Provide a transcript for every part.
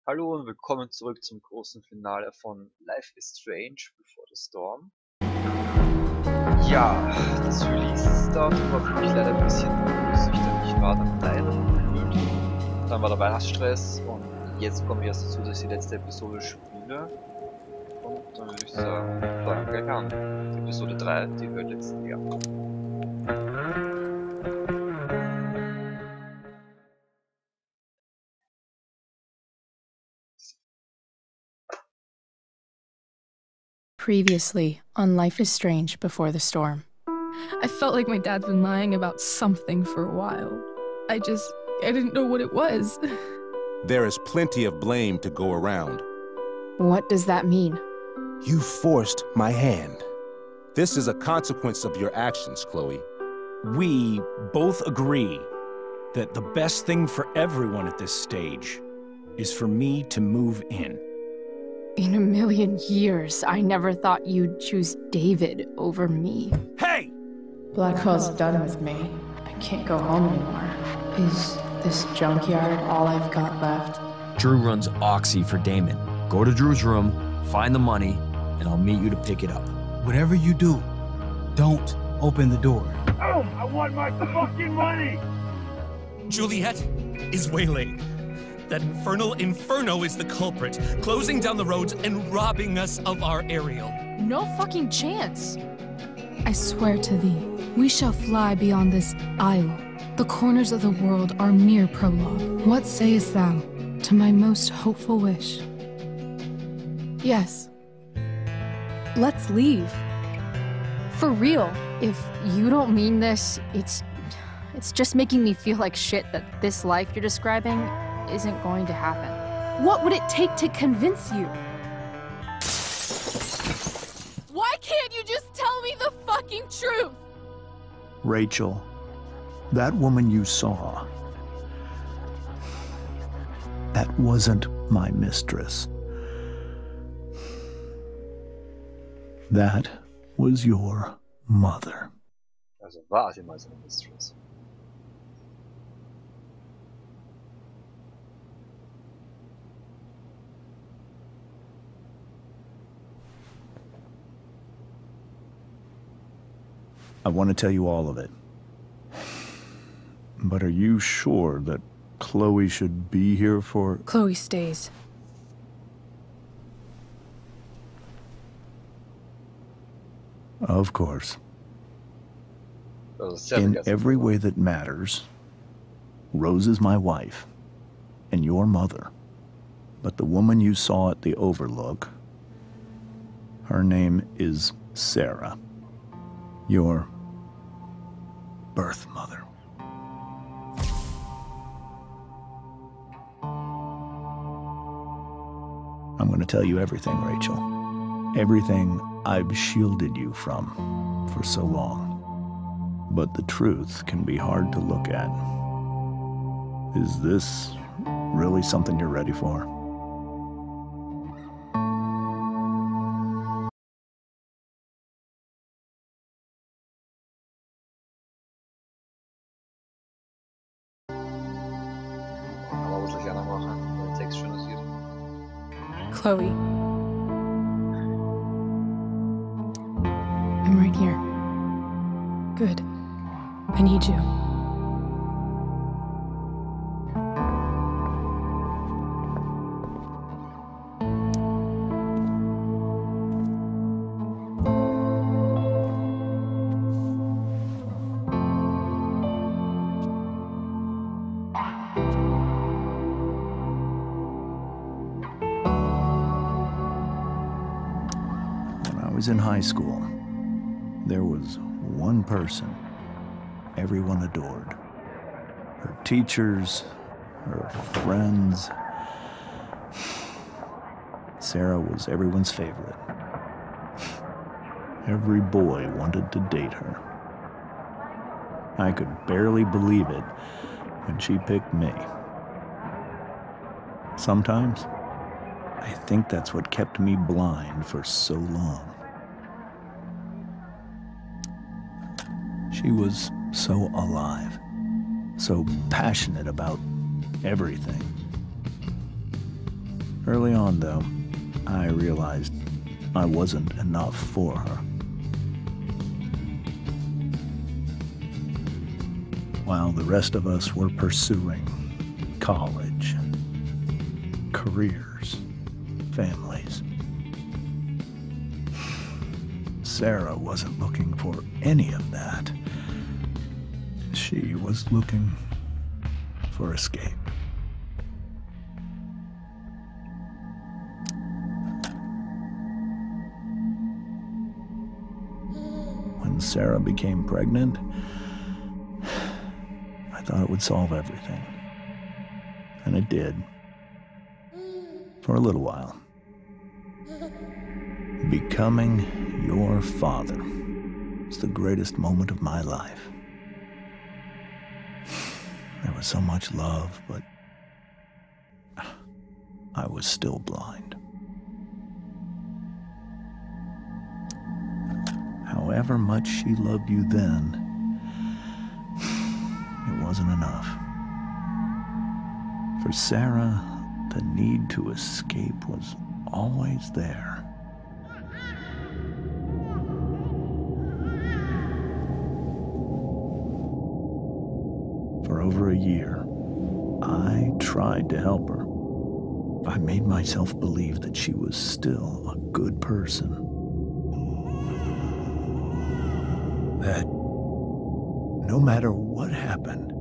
Hallo und willkommen zurück zum großen Finale von Life is Strange Before the Storm. Ja, das Release-Datum war für mich leider ein bisschen ungünstig, ich war dann leider verwöhnt. Dann war der Weihnachtsstress und jetzt komme ich erst dazu, dass ich die letzte Episode spiele. Und dann würde ich sagen, fangen wir gleich an. Die Episode 3, die hört jetzt her. Previously on Life is Strange Before the Storm. I felt like my dad's been lying about something for a while. I didn't know what it was. There is plenty of blame to go around. What does that mean? You forced my hand. This is a consequence of your actions, Chloe. We both agree that the best thing for everyone at this stage is for me to move in. In a million years, I never thought you'd choose David over me. Hey! Blackwell's done with me. I can't go home anymore. Is this junkyard all I've got left? Drew runs Oxy for Damon. Go to Drew's room, find the money, and I'll meet you to pick it up. Whatever you do, don't open the door. Oh, I want my fucking money! Juliet is waylaid. That infernal Inferno is the culprit, closing down the roads and robbing us of our aerial. No fucking chance. I swear to thee, we shall fly beyond this isle. The corners of the world are mere prologue. What sayest thou to my most hopeful wish? Yes. Let's leave. For real. If you don't mean this, it's just making me feel like shit that this life you're describing isn't going to happen. What would it take to convince you? Why can't you just tell me the fucking truth? Rachel, that woman you saw, that wasn't my mistress. That was your mother. Also war sie mal seine Mistress. I want to tell you all of it. But are you sure that Chloe should be here for... Chloe stays. Of course. Also In every way that matters, Rose is my wife, and your mother. But the woman you saw at the Overlook, her name is Sarah. Your birth mother. I'm going to tell you everything, Rachel. Everything I've shielded you from for so long. But the truth can be hard to look at. Is this really something you're ready for? Chloe. I'm right here. Good. I need you. When I was in high school, there was one person everyone adored. Her teachers, her friends. Sarah was everyone's favorite. Every boy wanted to date her. I could barely believe it when she picked me. Sometimes, I think that's what kept me blind for so long. She was so alive, so passionate about everything. Early on, though, I realized I wasn't enough for her. While the rest of us were pursuing college, careers, families, Sarah wasn't looking for any of that. She was looking for escape. When Sarah became pregnant, I thought it would solve everything. And it did. For a little while. Becoming your father was the greatest moment of my life. There was so much love, but I was still blind. However much she loved you then, it wasn't enough. For Sarah, the need to escape was always there. For over a year, I tried to help her. I made myself believe that she was still a good person. That no matter what happened,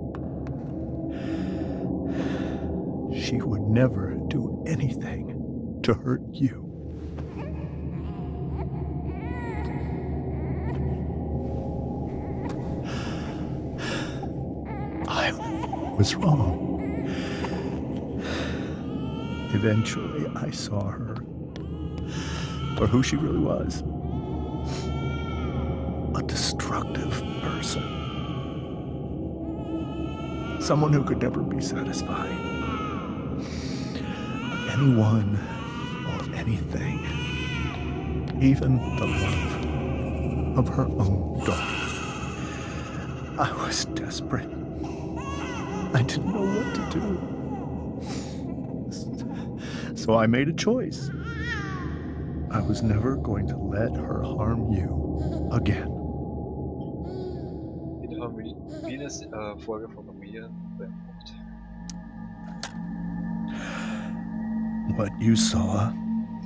she would never do anything to hurt you. I was wrong. Eventually, I saw her for who she really was. A destructive person. Someone who could never be satisfied. Anyone or anything. Even the love of her own daughter. I was desperate. I didn't know what to do. So I made a choice. I was never going to let her harm you again. Folge von Familienbrennpunkt. What you saw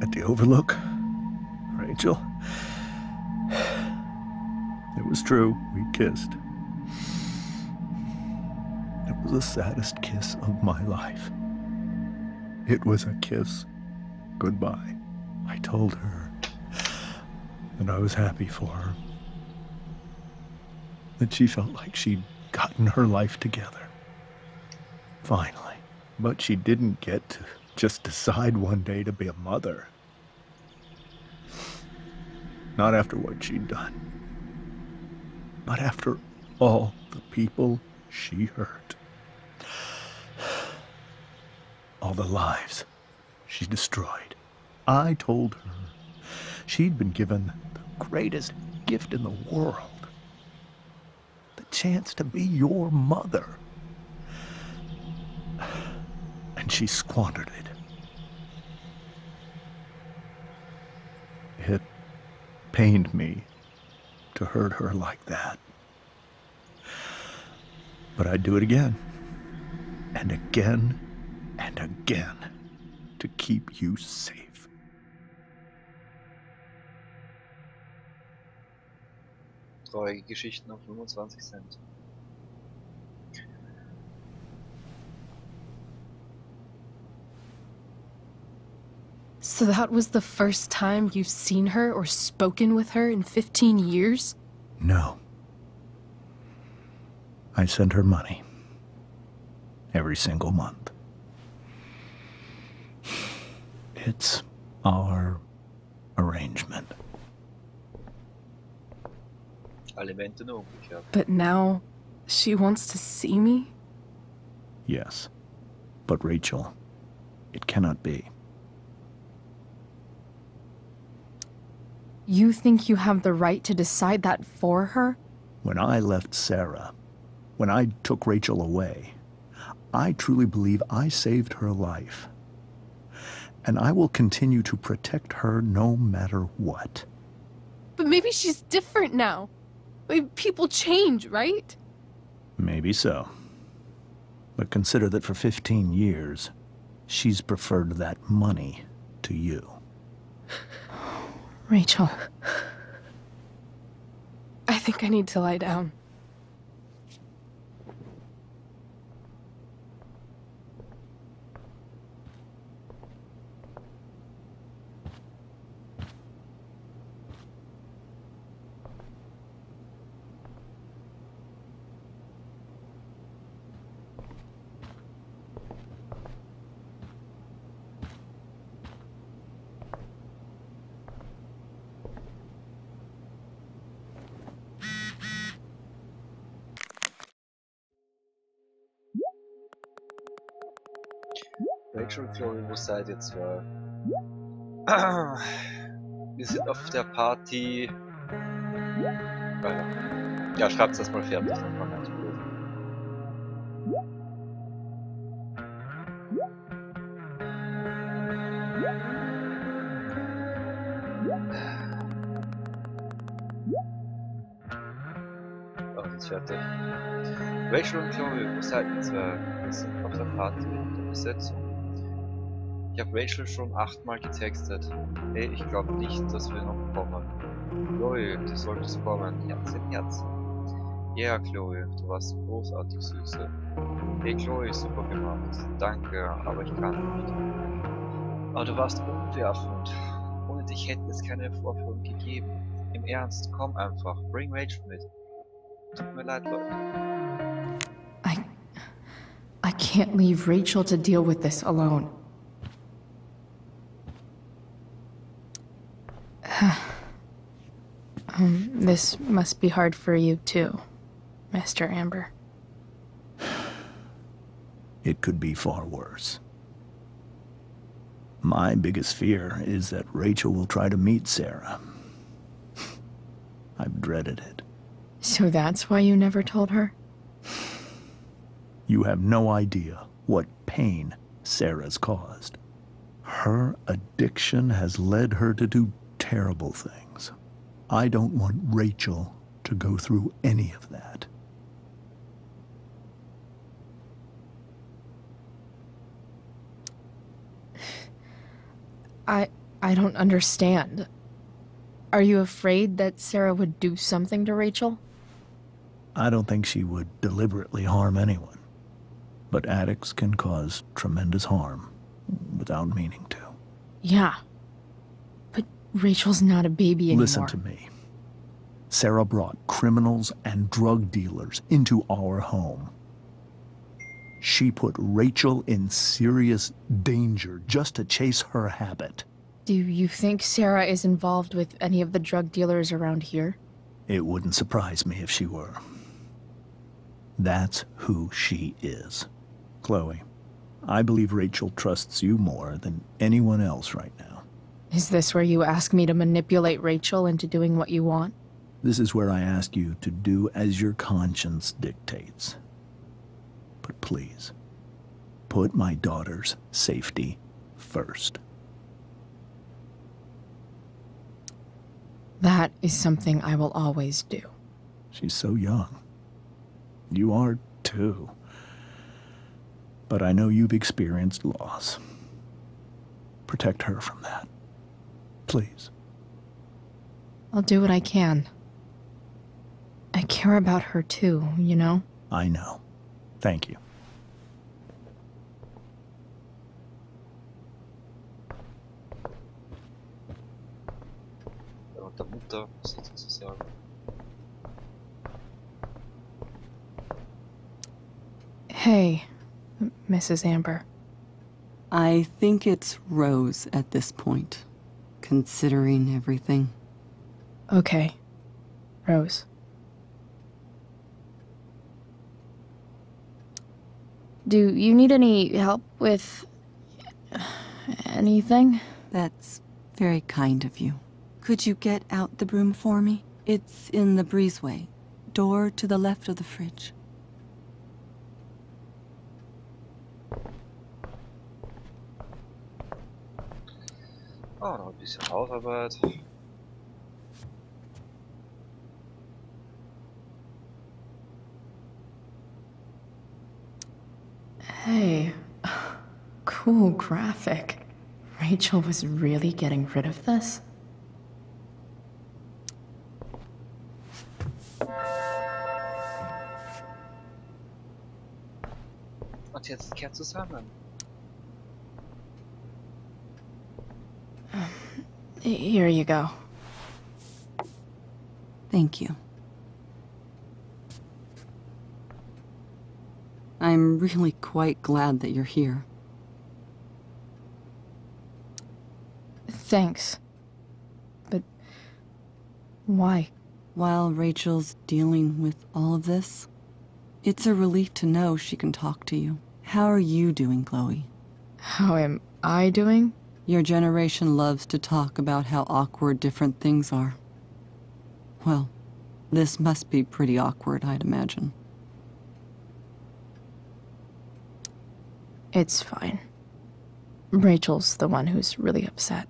at the Overlook, Rachel, it was true. We kissed. It was the saddest kiss of my life. It was a kiss goodbye. I told her that I was happy for her. That she felt like she'd gotten her life together. Finally. But she didn't get to just decide one day to be a mother. Not after what she'd done. Not after all the people she hurt. All the lives she destroyed. I told her she'd been given the greatest gift in the world. The chance to be your mother. And she squandered it. It pained me to hurt her like that. But I'd do it again. And again. And again. To keep you safe. Traurige Geschichten auf 25 Cent. So that was the first time you've seen her or spoken with her in 15 years? No. I sent her money. Every single month. It's our arrangement. Alimente nur umgekehrt. But now, she wants to see me? Yes. But Rachel, it cannot be. You think you have the right to decide that for her? When I left Sarah, when I took Rachel away, I truly believe I saved her life. and I will continue to protect her no matter what. But maybe she's different now. Maybe people change, right? Maybe so. But consider that for 15 years, she's preferred that money to you. Rachel. I think I need to lie down. Rachel und Chloe, wo seid ihr zwei? Wir sind auf der Party. Ja, schreibt's erstmal fertig, dann war ganz blöd. Oh, jetzt fertig. Rachel und Chloe, wo seid ihr zwei? Wir sind auf der Party der Besetzung. Ich habe Rachel schon 8-mal getextet. Hey, ich glaube nicht, dass wir noch kommen. Chloe, du solltest kommen. Herzen, Herzen. Ja, Chloe, du warst großartig, Süße. Hey, Chloe, super gemacht. Danke, aber ich kann nicht. Aber du warst umwerfend. Ohne dich hätte es keine Vorführung gegeben. Im Ernst, komm einfach. Bring Rachel mit. Tut mir leid, Leute. I can't leave Rachel to deal with this alone. This must be hard for you too, Mr. Amber. It could be far worse. My biggest fear is that Rachel will try to meet Sarah. I've dreaded it. So that's why you never told her? You have no idea what pain Sarah's caused. Her addiction has led her to do terrible things. I don't want Rachel to go through any of that. I don't understand. Are you afraid that Sarah would do something to Rachel? I don't think she would deliberately harm anyone. But addicts can cause tremendous harm without meaning to. Yeah. But Rachel's not a baby anymore. Listen to me. Sarah brought criminals and drug dealers into our home. She put Rachel in serious danger just to chase her habit. Do you think Sarah is involved with any of the drug dealers around here? It wouldn't surprise me if she were. That's who she is. Chloe, I believe Rachel trusts you more than anyone else right now. Is this where you ask me to manipulate Rachel into doing what you want? This is where I ask you to do as your conscience dictates. But please, put my daughter's safety first. That is something I will always do. She's so young. You are too. But I know you've experienced loss. Protect her from that. Please. I'll do what I can. I care about her too, you know? I know. Thank you. Der Mutter, sozusagen. Hey, Mrs. Amber. I think it's Rose at this point, considering everything. Okay, Rose. Do you need any help with anything? That's very kind of you. Could you get out the broom for me? It's in the breezeway, door to the left of the fridge. Oh, noch ein bisschen Hausarbeit. Hey, cool graphic. Rachel was really getting rid of this? Und jetzt kehrt zusammen. Here you go. Thank you. I'm really quite glad that you're here. Thanks. But why? While Rachel's dealing with all of this, it's a relief to know she can talk to you. How are you doing, Chloe? How am I doing? Your generation loves to talk about how awkward different things are. Well, this must be pretty awkward, I'd imagine. It's fine. Rachel's the one who's really upset.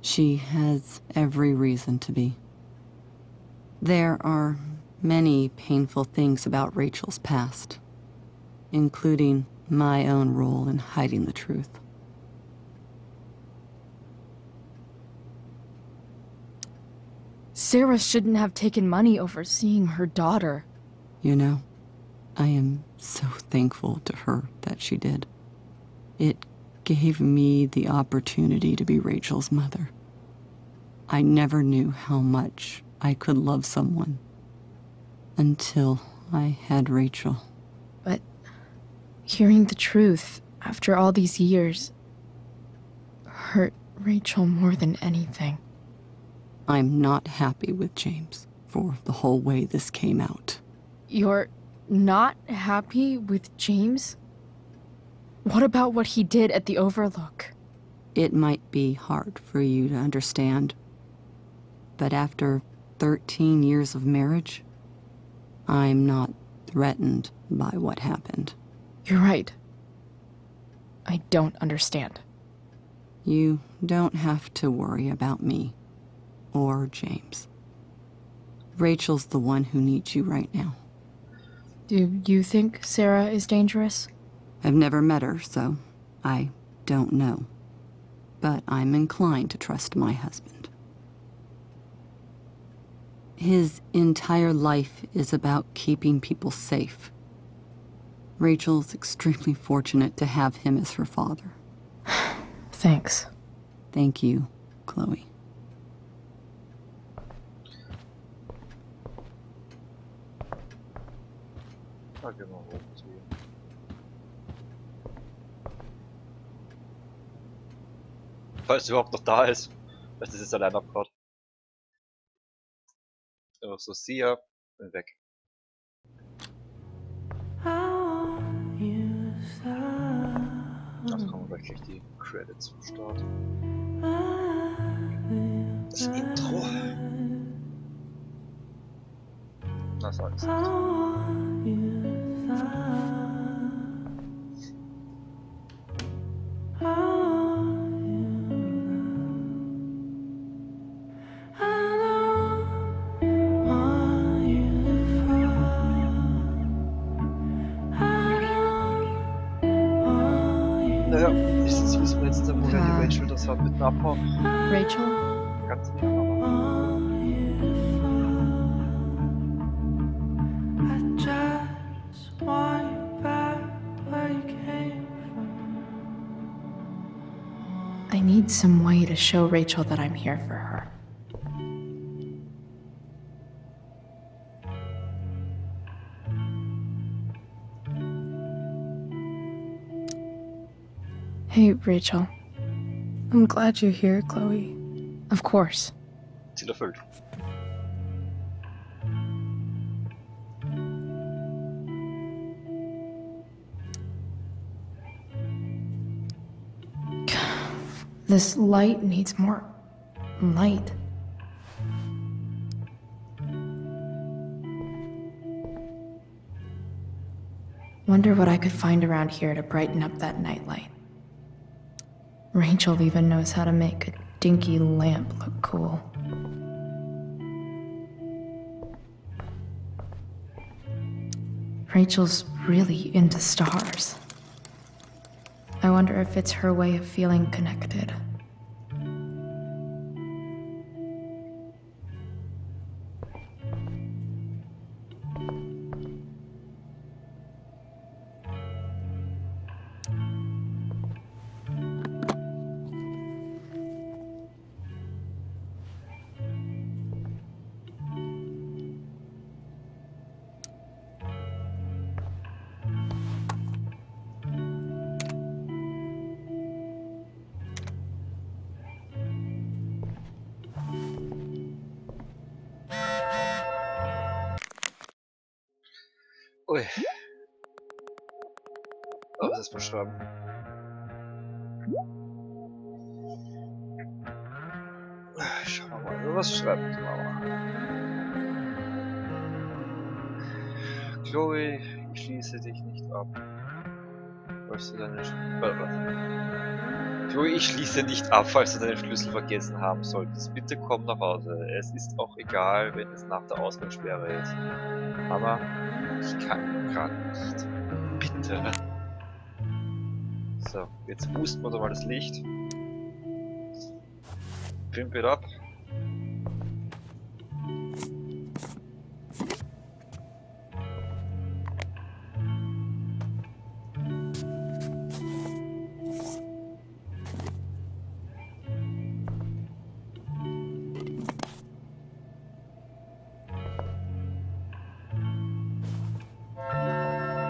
She has every reason to be. There are many painful things about Rachel's past, including my own role in hiding the truth. Sarah shouldn't have taken money over seeing her daughter. You know, I am so thankful to her that she did. It gave me the opportunity to be Rachel's mother. I never knew how much I could love someone until I had Rachel. But hearing the truth after all these years hurt Rachel more than anything. I'm not happy with James for the whole way this came out. You're not happy with James? What about what he did at the Overlook? It might be hard for you to understand, but after 13 years of marriage, I'm not threatened by what happened. You're right. I don't understand. You don't have to worry about me or James. Rachel's the one who needs you right now. Do you think Sarah is dangerous? I've never met her, so I don't know. But I'm inclined to trust my husband. His entire life is about keeping people safe. Rachel's extremely fortunate to have him as her father. Thanks. Thank you, Chloe. Da gehen wir hoch zu ihr. Falls sie überhaupt noch da ist. Das ist jetzt allein abgehauen. Einfach so, see ya, und weg. Also kommen gleich die Credits zum Start. Das Intro. Na, sag's nicht. Naja, jetzt wissen wir jetzt, woher die Rachel das hat mit dem Abhauen. Rachel? Ganz nicht, aber. I need some way to show Rachel that I'm here for her. Hey, Rachel. I'm glad you're here, Chloe. Of course. Ziel erfüllt. This light needs more light. Wonder what I could find around here to brighten up that nightlight. Rachel even knows how to make a dinky lamp look cool. Rachel's really into stars. I wonder if it's her way of feeling connected. Ui. Oh, was ist beschreiben? Schauen wir mal, was schreibt Mama? Chloe, ich schließe dich nicht ab. Falls du deine Chloe, ich schließe nicht ab, falls du deine Schlüssel vergessen haben solltest. Bitte komm nach Hause. Es ist auch egal, wenn es nach der Ausgangssperre ist. Mama, ich kann gerade nicht. Bitte. So, jetzt boosten wir doch mal das Licht. Pimp it up.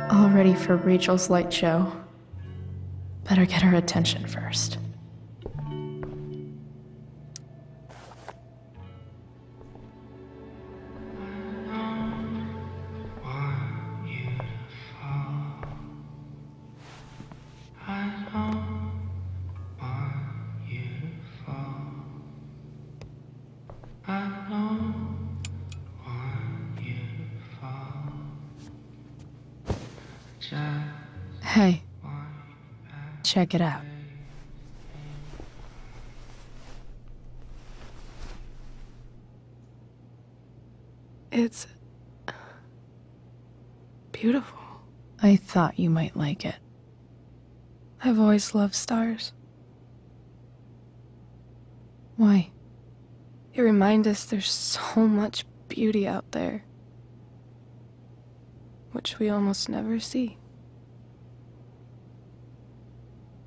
All ready for Rachel's light show. Better get her attention first. Hey, check it out. It's beautiful. I thought you might like it. I've always loved stars. Why? They remind us there's so much beauty out there, which we almost never see.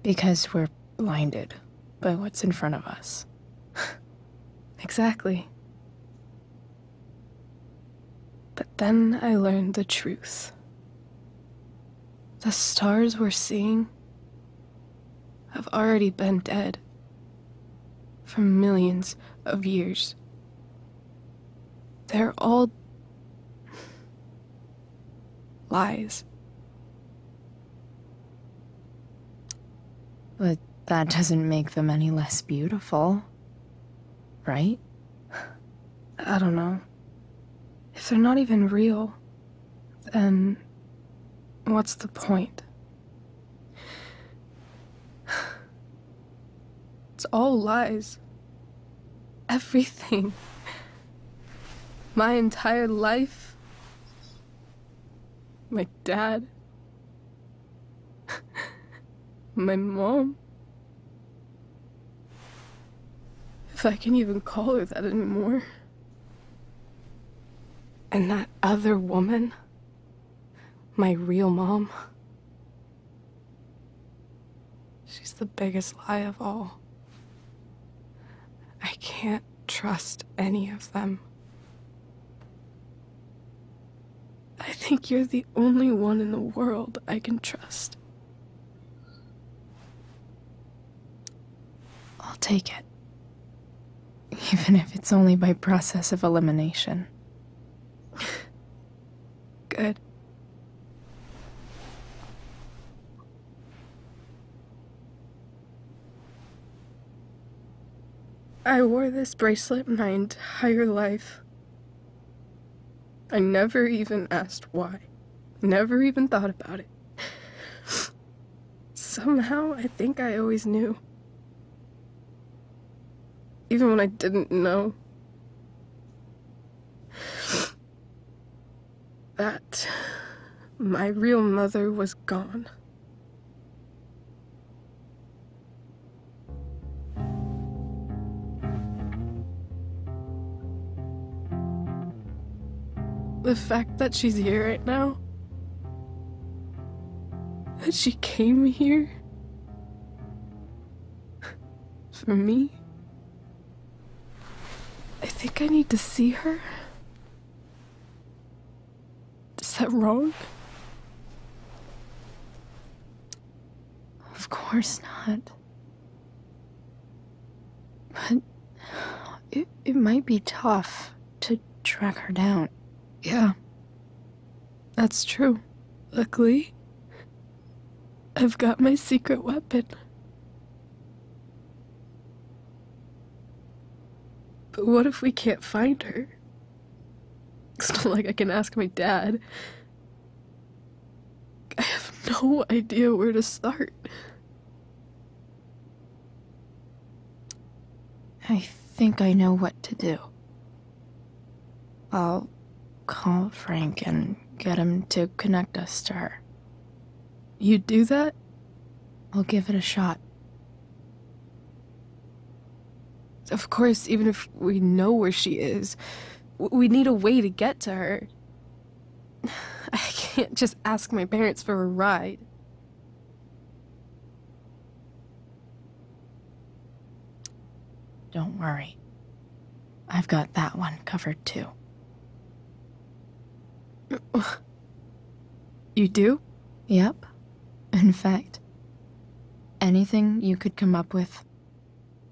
Because we're blinded by what's in front of us. Exactly. But then I learned the truth. The stars we're seeing have already been dead for millions of years. They're all lies. But that doesn't make them any less beautiful, right? I don't know. If they're not even real, then what's the point? It's all lies. Everything. My entire life. My dad. My mom. If I can even call her that anymore. And that other woman, my real mom, she's the biggest lie of all. I can't trust any of them. I think you're the only one in the world I can trust. I'll take it. Even if it's only by process of elimination. Good. I wore this bracelet my entire life. I never even asked why. Never even thought about it. Somehow, I think I always knew. even when I didn't know. That my real mother was gone. The fact that she's here right now, that she came here for me, I think I need to see her. Is that wrong? Of course not. But it might be tough to track her down. Yeah, that's true. Luckily, I've got my secret weapon. But what if we can't find her? It's not like I can ask my dad. I have no idea where to start. I think I know what to do. I'll call Frank and get him to connect us to her. You'd do that? I'll give it a shot. Of course, even if we know where she is, we need a way to get to her. I can't just ask my parents for a ride. Don't worry. I've got that one covered too. You do? Yep. In fact, anything you could come up with,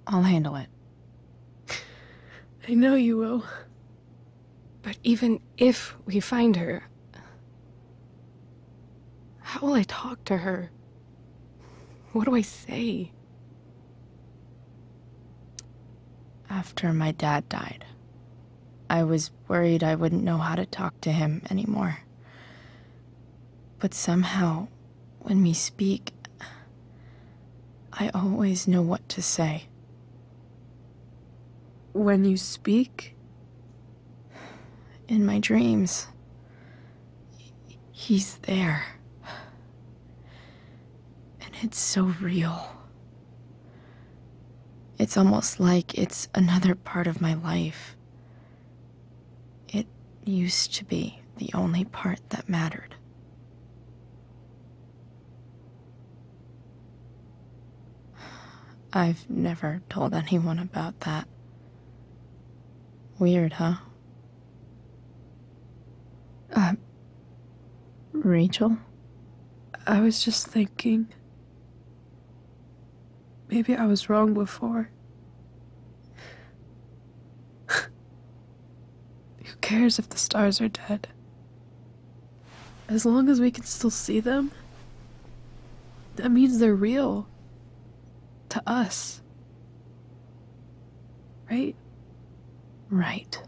I'll handle it. I know you will. But even if we find her, how will I talk to her? What do I say? After my dad died, I was worried I wouldn't know how to talk to him anymore. But somehow, when we speak, I always know what to say. When you speak? In my dreams, he's there. And it's so real. It's almost like it's another part of my life. It used to be the only part that mattered. I've never told anyone about that. Weird, huh? Rachel? I was just thinking. Maybe I was wrong before. Who cares if the stars are dead? As long as we can still see them, that means they're real. To us. Right? Right.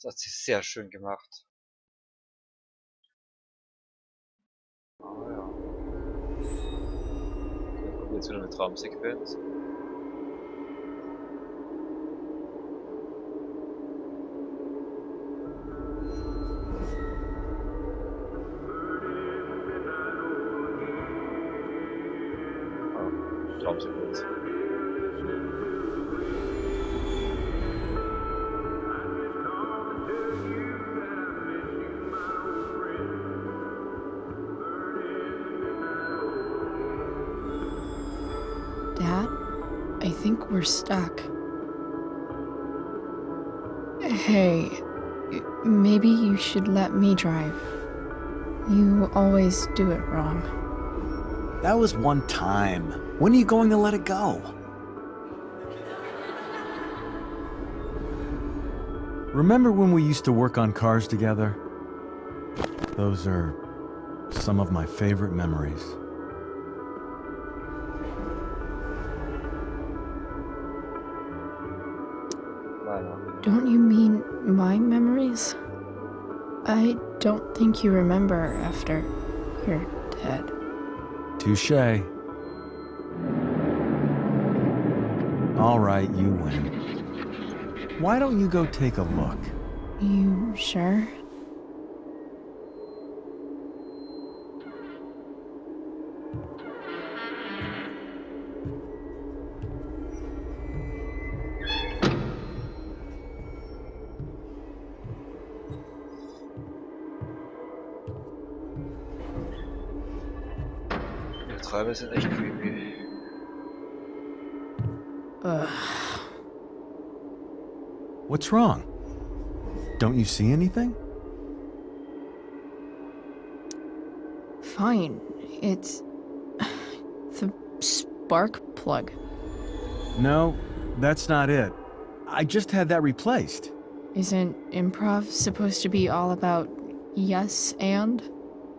Das hat sie sehr schön gemacht. Ah ja. Okay, dann kommt jetzt wieder eine Traumsequenz. Ah, Traumsequenz. Dad, I think we're stuck. Hey, maybe you should let me drive. You always do it wrong. That was one time. When are you going to let it go? Remember when we used to work on cars together? Those are some of my favorite memories. Don't you mean my memories? I don't think you remember after you're dead. Touché. All right, you win. Why don't you go take a look? You sure? Die Träume sind echt creepy. What's wrong? Don't you see anything? Fine. It's the spark plug. No, that's not it. I just had that replaced. Isn't improv supposed to be all about yes and?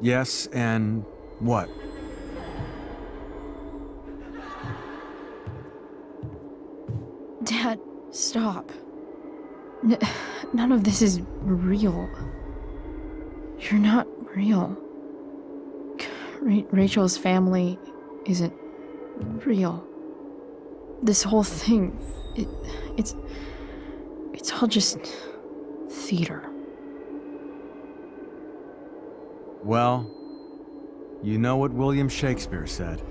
Yes, and what? Dad, stop. None of this is real. You're not real. Rachel's family isn't real. This whole thing, it's all just theater. Well, you know what William Shakespeare said.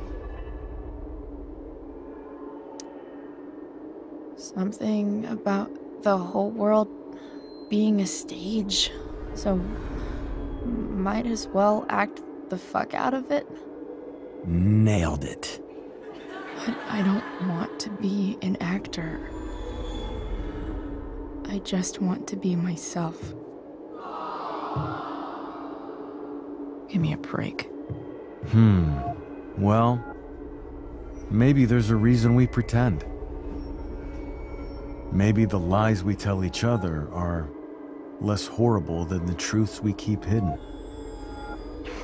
Something about the whole world being a stage, so might as well act the fuck out of it. Nailed it. But I don't want to be an actor. I just want to be myself. Give me a break. Well, maybe there's a reason we pretend. Maybe the lies we tell each other are less horrible than the truths we keep hidden.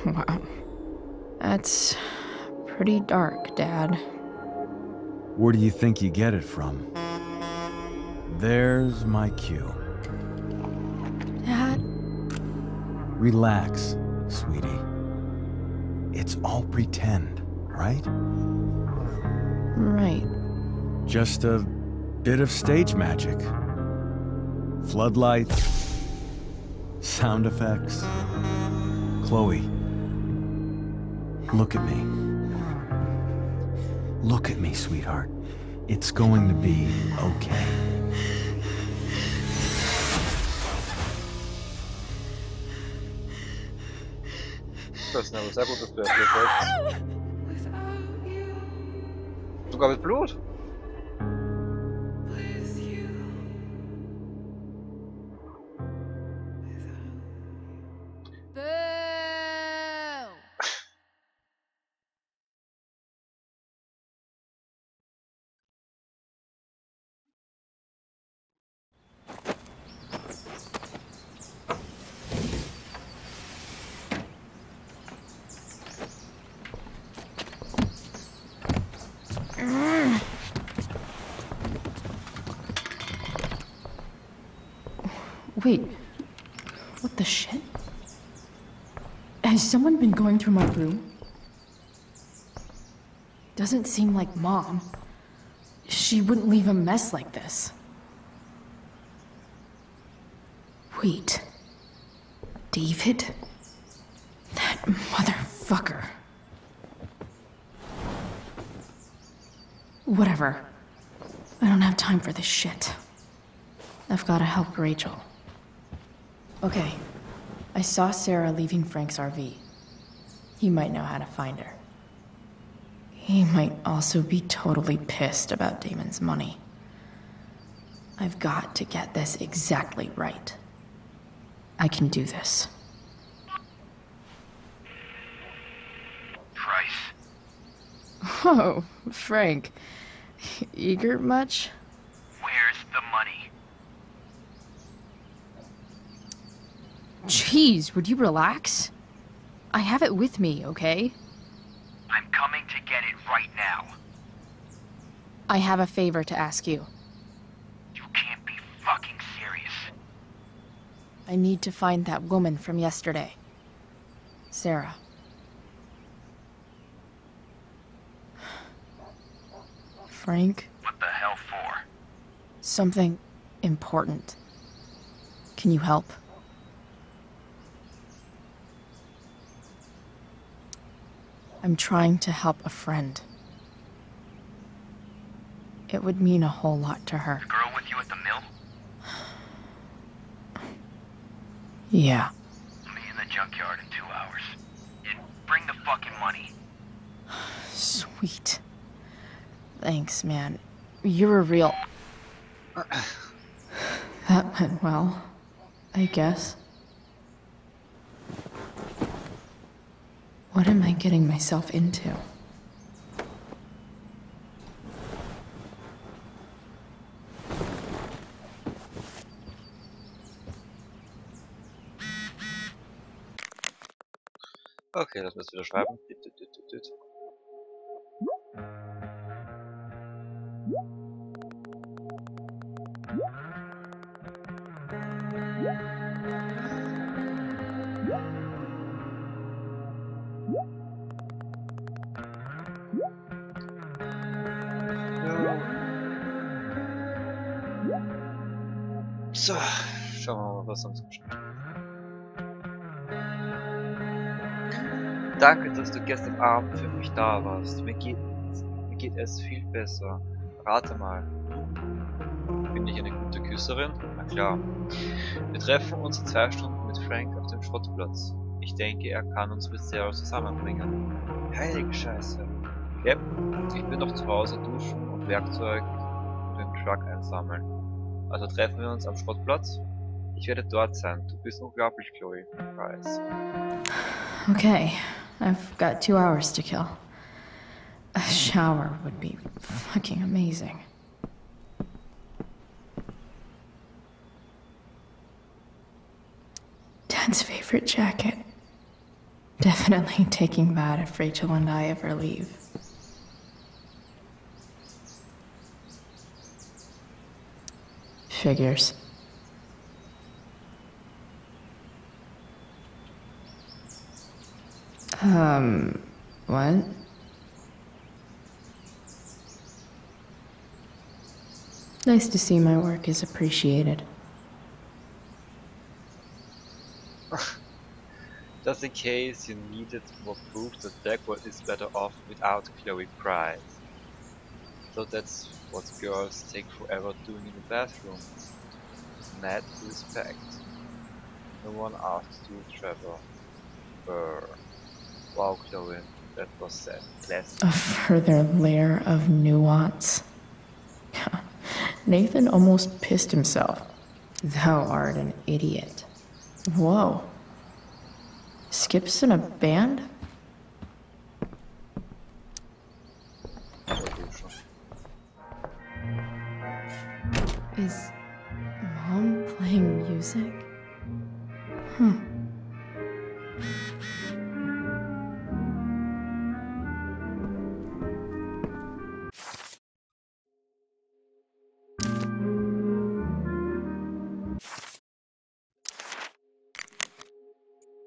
Wow. That's pretty dark, Dad. Where do you think you get it from? There's my cue. Dad? Relax, sweetie. It's all pretend, right? Right. Just a bit of stage magic. Floodlights, sound effects. Chloe, look at me. Look at me, sweetheart. It's going to be okay. Das ist eine sehr gutes Bild. Sogar mit Blut. Wait, what the shit? Has someone been going through my room? Doesn't seem like Mom. She wouldn't leave a mess like this. Wait. David? That motherfucker. Whatever. I don't have time for this shit. I've gotta help Rachel. Okay. I saw Sarah leaving Frank's RV. He might know how to find her. He might also be totally pissed about Damon's money. I've got to get this exactly right. I can do this. Price. Oh, Frank. Eager much? Where's the money? Jeez, would you relax? I have it with me, okay? I'm coming to get it right now. I have a favor to ask you. You can't be fucking I need to find that woman from yesterday. Sarah. Frank? What the hell for? Something important. Can you help? I'm trying to help a friend. It would mean a whole lot to her. The girl with you at the mill? Yeah. Me in the junkyard in 2 hours. And bring the fucking money. Sweet. Thanks, man. You're a real... That went well, I guess. What am I getting myself into? Okay, lass uns wieder schreiben. So, schauen wir mal, was uns geschieht. Danke, dass du gestern Abend für mich da warst. Mir geht es viel besser. Rate mal. Bin ich eine gute Küsserin? Na klar. Wir treffen uns in 2 Stunden mit Frank auf dem Schrottplatz. Ich denke, er kann uns mit Sarah zusammenbringen. Heilige Scheiße. Yep, ich bin noch zu Hause duschen und Werkzeug für den Truck einsammeln. Also treffen wir uns am Schrottplatz. Ich werde dort sein. Du bist unglaublich, Chloe. Weiß. Okay, I've got 2 hours to kill. A shower would be fucking amazing. Dad's favorite jacket. Definitely taking that if Rachel and I ever leave. Figures. What? Nice to see my work is appreciated. Just in case you needed more proof that Dagwood is better off without Chloe Price. So that's what girls take forever doing in the bathroom. Mad respect. No one asked you, Trevor. Wow, Chloe, that was sad. Classic. A further layer of nuance. Nathan almost pissed himself. Thou art an idiot. Whoa. Skip's in a band? Is Mom playing music? Huh.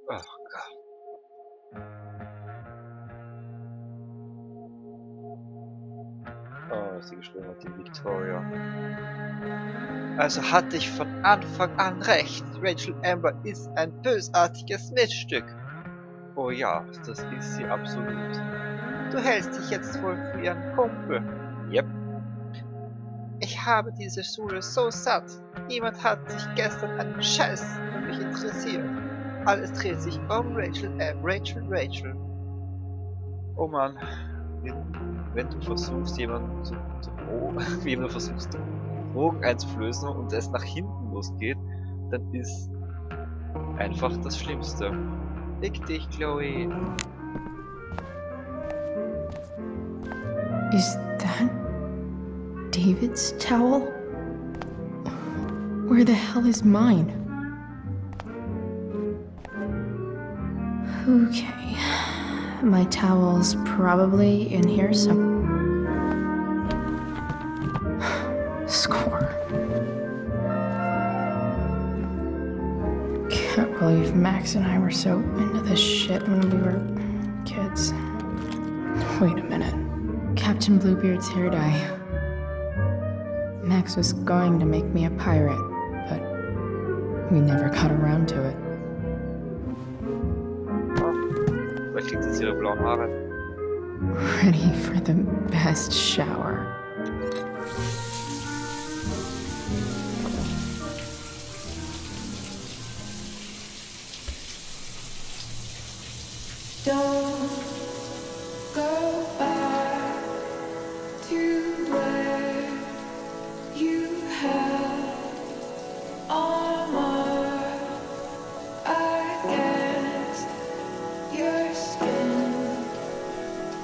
Oh Gott. Oh, sie geschrieben hat die Victoria. Also hatte ich von Anfang an recht. Rachel Amber ist ein bösartiges Miststück. Oh ja, das ist sie absolut. Du hältst dich jetzt wohl für ihren Kumpel. Yep. Ich habe diese Schule so satt. Niemand hat sich gestern einen Scheiß für mich interessiert. Alles dreht sich um Rachel, Rachel. Oh Mann, wenn du versuchst, jemanden Drogen einzuflößen und es nach hinten losgeht, dann ist einfach das Schlimmste. Fick dich, Chloe. Is that David's towel? Where the hell is mine? Okay, my towel's probably in here somewhere. Score. Can't believe Max and I were so into this shit when we were kids. Wait a minute. Captain Bluebeard's hair dye. Max was going to make me a pirate, but we never got around to it. Vielleicht liegt jetzt ihre blauen Haare. Ready for the best shower. Don't go back to where you had armor against your skin.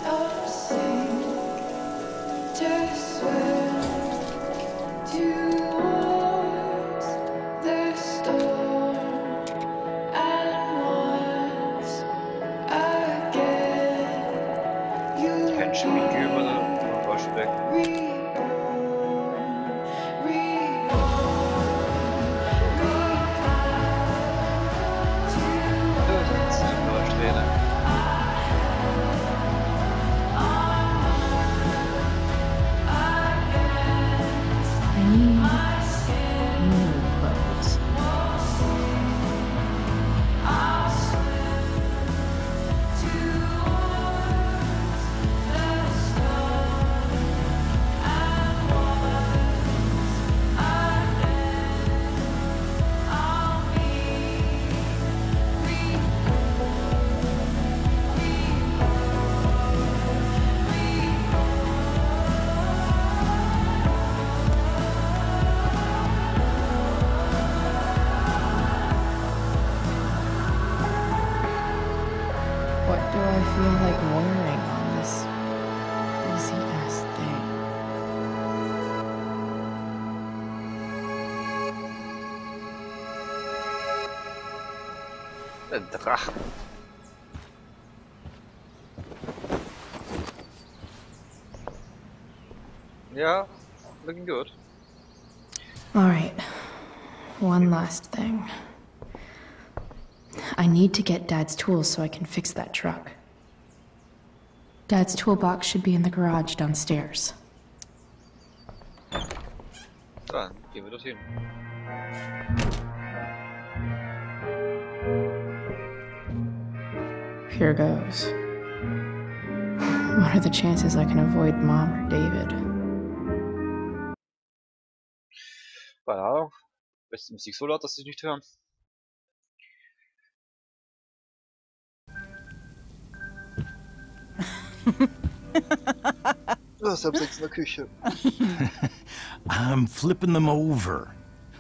Don't sink, just swim towards the storm. And once Kein Schminke über der Waschbecken. Das ist eine Waschsträhne. I need new clothes. What do I feel like wearing on this busy-ass day? Ein Drachen. Yeah, looking good. Alright, one last thing. I need to get Dad's tools so I can fix that truck. Dad's toolbox should be in the garage downstairs. Dann gehen wir dorthin. Here goes. What are the chances I can avoid Mom or David? Keine Ahnung. Beste Musik so laut, dass sie nicht hören. Das ist jetzt in der Küche. I'm flipping them over.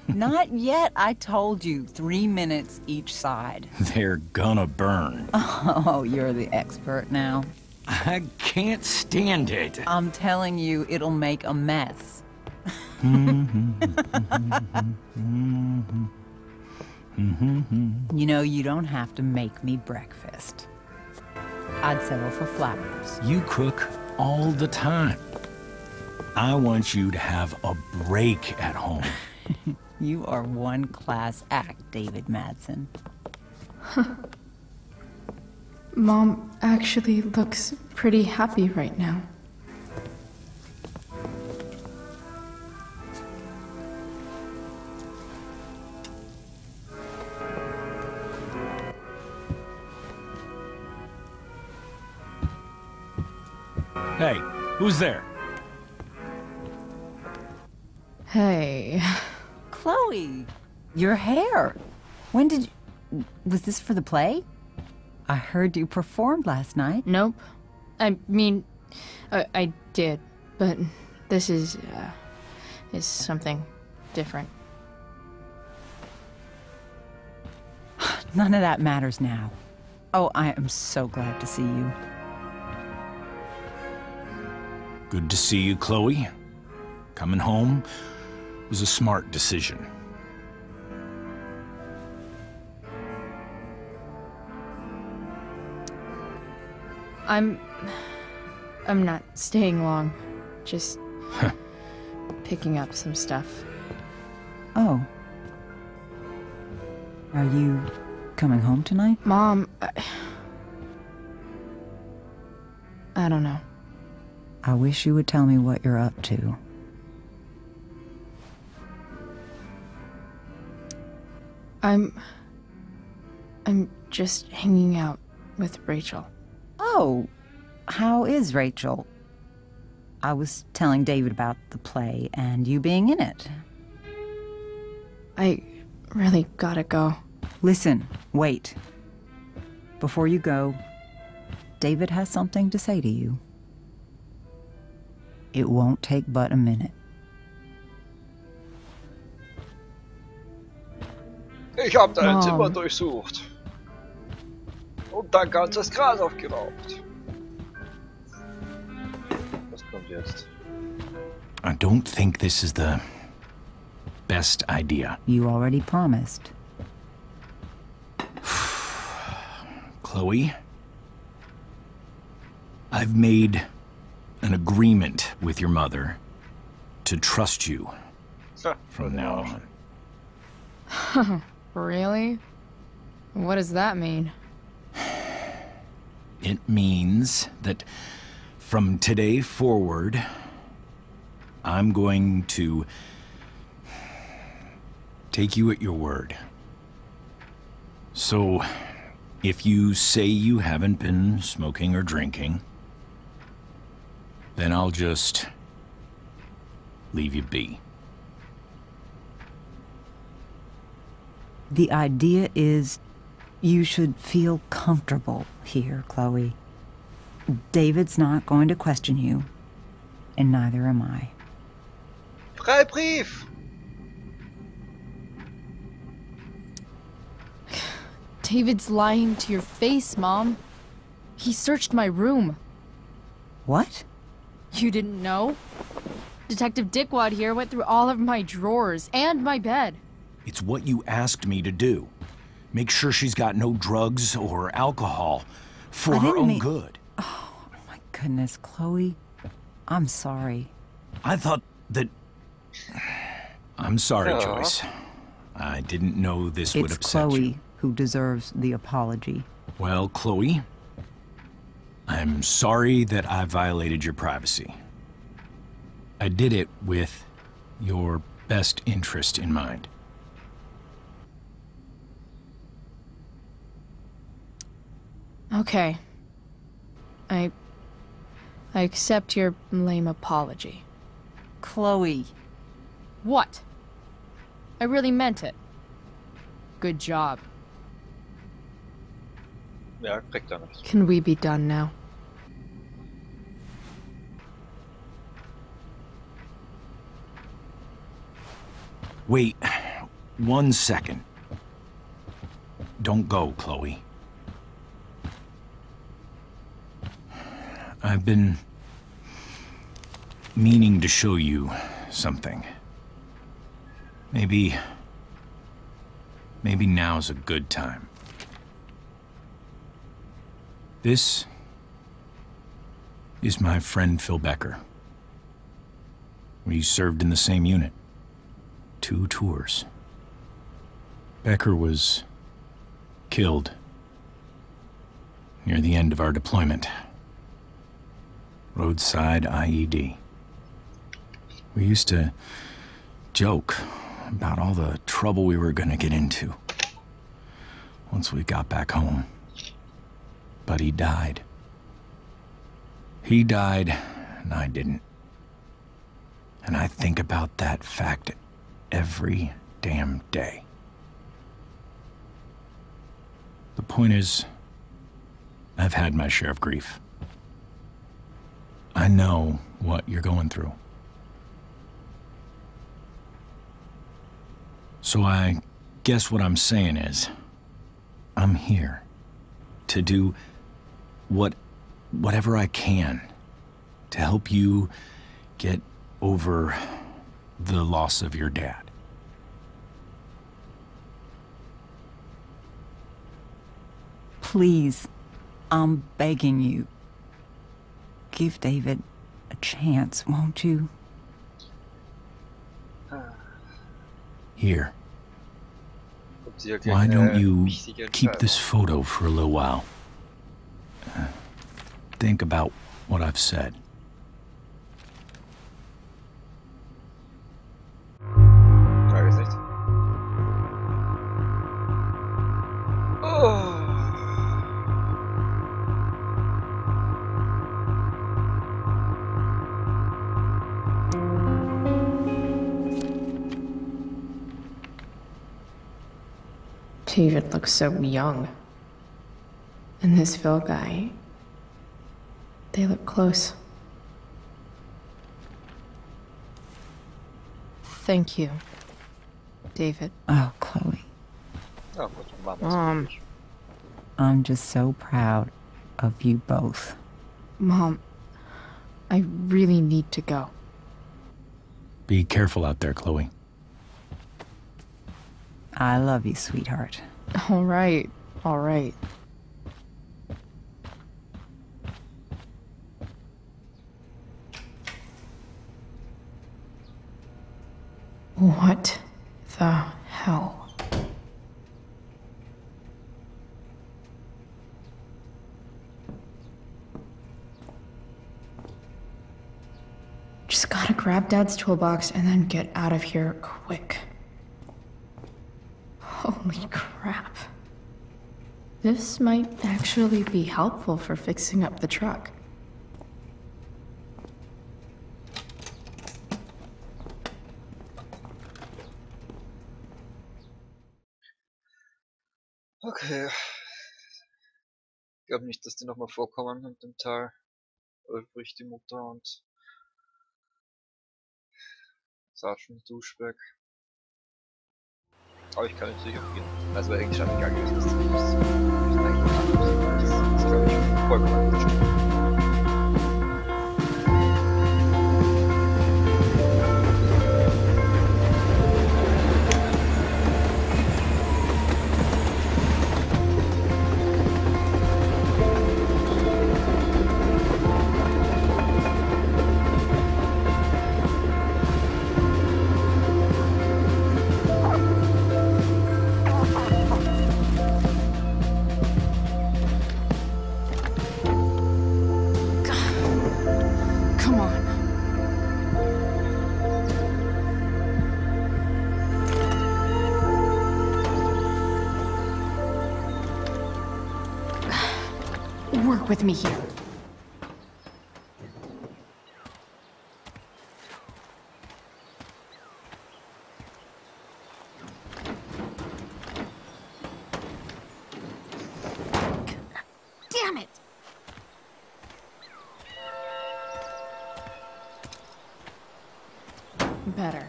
Not yet. I told you, 3 minutes each side. They're gonna burn. Oh, you're the expert now. I can't stand it. I'm telling you, it'll make a mess. You know, you don't have to make me breakfast. I'd settle for flowers. You cook all the time. I want you to have a break at home. You are one class act, David Madsen. Mom actually looks pretty happy right now. Hey, who's there? Hey. Chloe, your hair. When did you... Was this for the play? I heard you performed last night. Nope. I mean, I did, but this is something different. None of that matters now. Oh, I am so glad to see you. Good to see you, Chloe. Coming home was a smart decision. I'm not staying long. Just picking up some stuff. Oh. Are you coming home tonight? Mom, I don't know. I wish you would tell me what you're up to. I'm just hanging out with Rachel. Oh, how is Rachel? I was telling David about the play and you being in it. I really gotta go. Listen, wait. Before you go, David has something to say to you. It won't take but a minute. Ich hab dein Zimmer durchsucht. Und dein ganzes Gras aufgeraubt. Was kommt jetzt? I don't think this is the best idea. You already promised. Chloe, I've made an agreement with your mother to trust you from now on. Really? What does that mean? It means that from today forward, I'm going to take you at your word. So, if you say you haven't been smoking or drinking, then I'll just leave you be. The idea is you should feel comfortable here, Chloe. David's not going to question you, and neither am I. Freibrief! David's lying to your face, Mom. He searched my room. What? You didn't know? Detective Dickwad here went through all of my drawers and my bed. It's what you asked me to do. Make sure she's got no drugs or alcohol for her own good. Oh, my goodness, Chloe. I'm sorry. I thought that... I'm sorry, Joyce. I didn't know this would upset Chloe you. Who deserves the apology. Well, Chloe, I'm sorry that I violated your privacy. I did it with your best interest in mind. Okay. I accept your lame apology. Chloe. What? I really meant it. Good job. Ja, kriegt er nicht. Can we be done now? Wait 1 second. Don't go, Chloe. I've been meaning to show you something. Maybe now's a good time. This is my friend Phil Becker. We served in the same unit. 2 tours. Becker was killed near the end of our deployment. Roadside IED. We used to joke about all the trouble we were gonna get into once we got back home. But he died. He died, and I didn't. And I think about that fact every damn day. The point is, I've had my share of grief. I know what you're going through. So I guess what I'm saying is, I'm here to do whatever I can to help you get over the loss of your dad. Please, I'm begging you. Give David a chance, won't you? Here. Why don't you keep this photo for a little while? Think about what I've said. Frage ist nicht. Oh. David looks so young. And this Phil guy, they look close. Thank you, David. Oh, Chloe. Ja, gut, dann machen wir's. I'm just so proud of you both. Mom, I really need to go. Be careful out there, Chloe. I love you, sweetheart. All right, all right. What the hell? Just gotta grab Dad's toolbox and then get out of here quick. Holy crap. This might actually be helpful for fixing up the truck. Okay. Ich glaube nicht, dass die nochmal vorkommen in dem Teil. Sprich die Mutter und Sergeant Duschberg. Aber ich kann natürlich auch gehen. Also eigentlich schon egal gewesen, dass das glaube ich vollkommen bestimmt. Work with me here. Damn it! Better.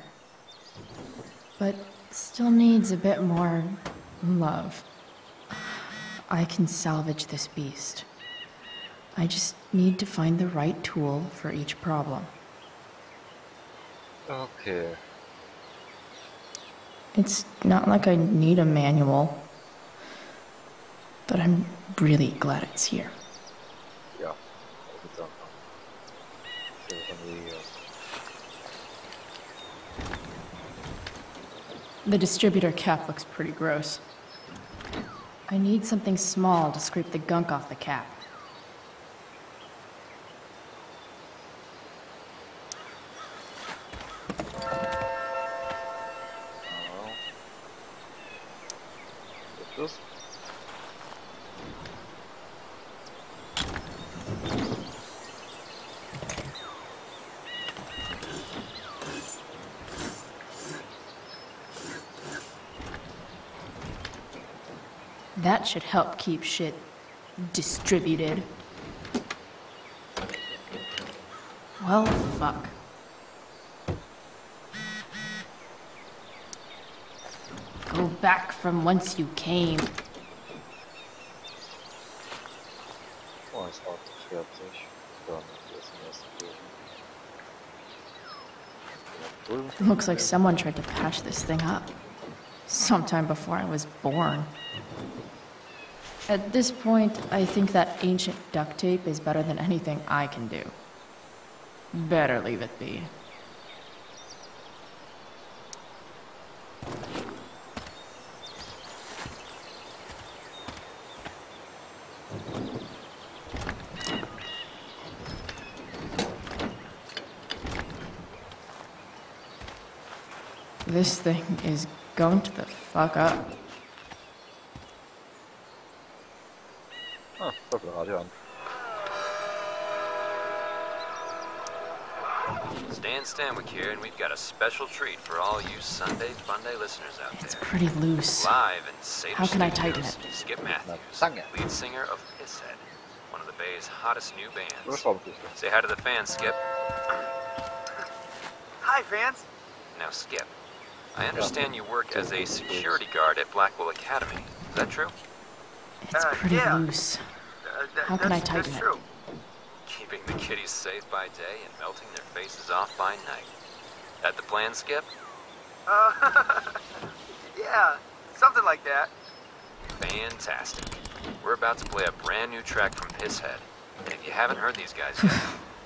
But still needs a bit more love. I can salvage this beast. I just need to find the right tool for each problem. Okay. It's not like I need a manual, but I'm really glad it's here. Ja, the distributor cap looks pretty gross. I need something small to scrape the gunk off the cap. That should help keep shit distributed. Well, fuck. Go back from whence you came. Oh, ist auch fertig. Dann ist das nächste. Looks like someone tried to patch this thing up. Sometime before I was born. At this point, I think that ancient duct tape is better than anything I can do. Better leave it be. This thing is going to the fuck up. Ah, Doppelradio an. Stan Stanwyck here, and we've got a special treat for all you Sunday Funday listeners out there. It's pretty loose. Live in Seder How can I Studios, tighten it? Skip Matthews, lead singer of Pisshead, one of the Bay's hottest new bands. Say hi to the fans, Skip. Hi, fans. Now, Skip, I understand you work as a security guard at Blackwell Academy. Is that true? It's pretty loose. How can I tighten it? Keeping the kiddies safe by day and melting their faces off by night. That the plan, Skip? Yeah, something like that. Fantastic. We're about to play a brand new track from Pisshead. And if you haven't heard these guys yet,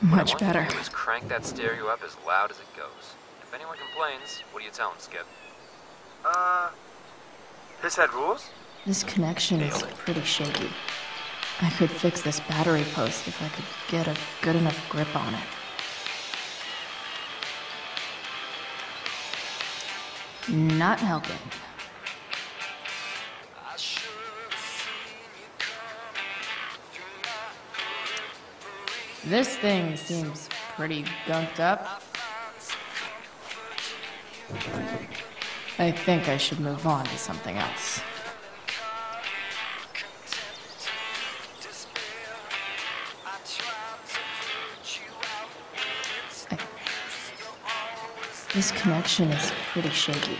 Much better. What I want you to do is crank that stereo up as loud as it goes. If anyone complains, what do you tell them, Skip? Pisshead rules? This connection is pretty shaky. I could fix this battery post if I could get a good enough grip on it. Not helping. This thing seems pretty gunked up. I think I should move on to something else. This connection is pretty shaky.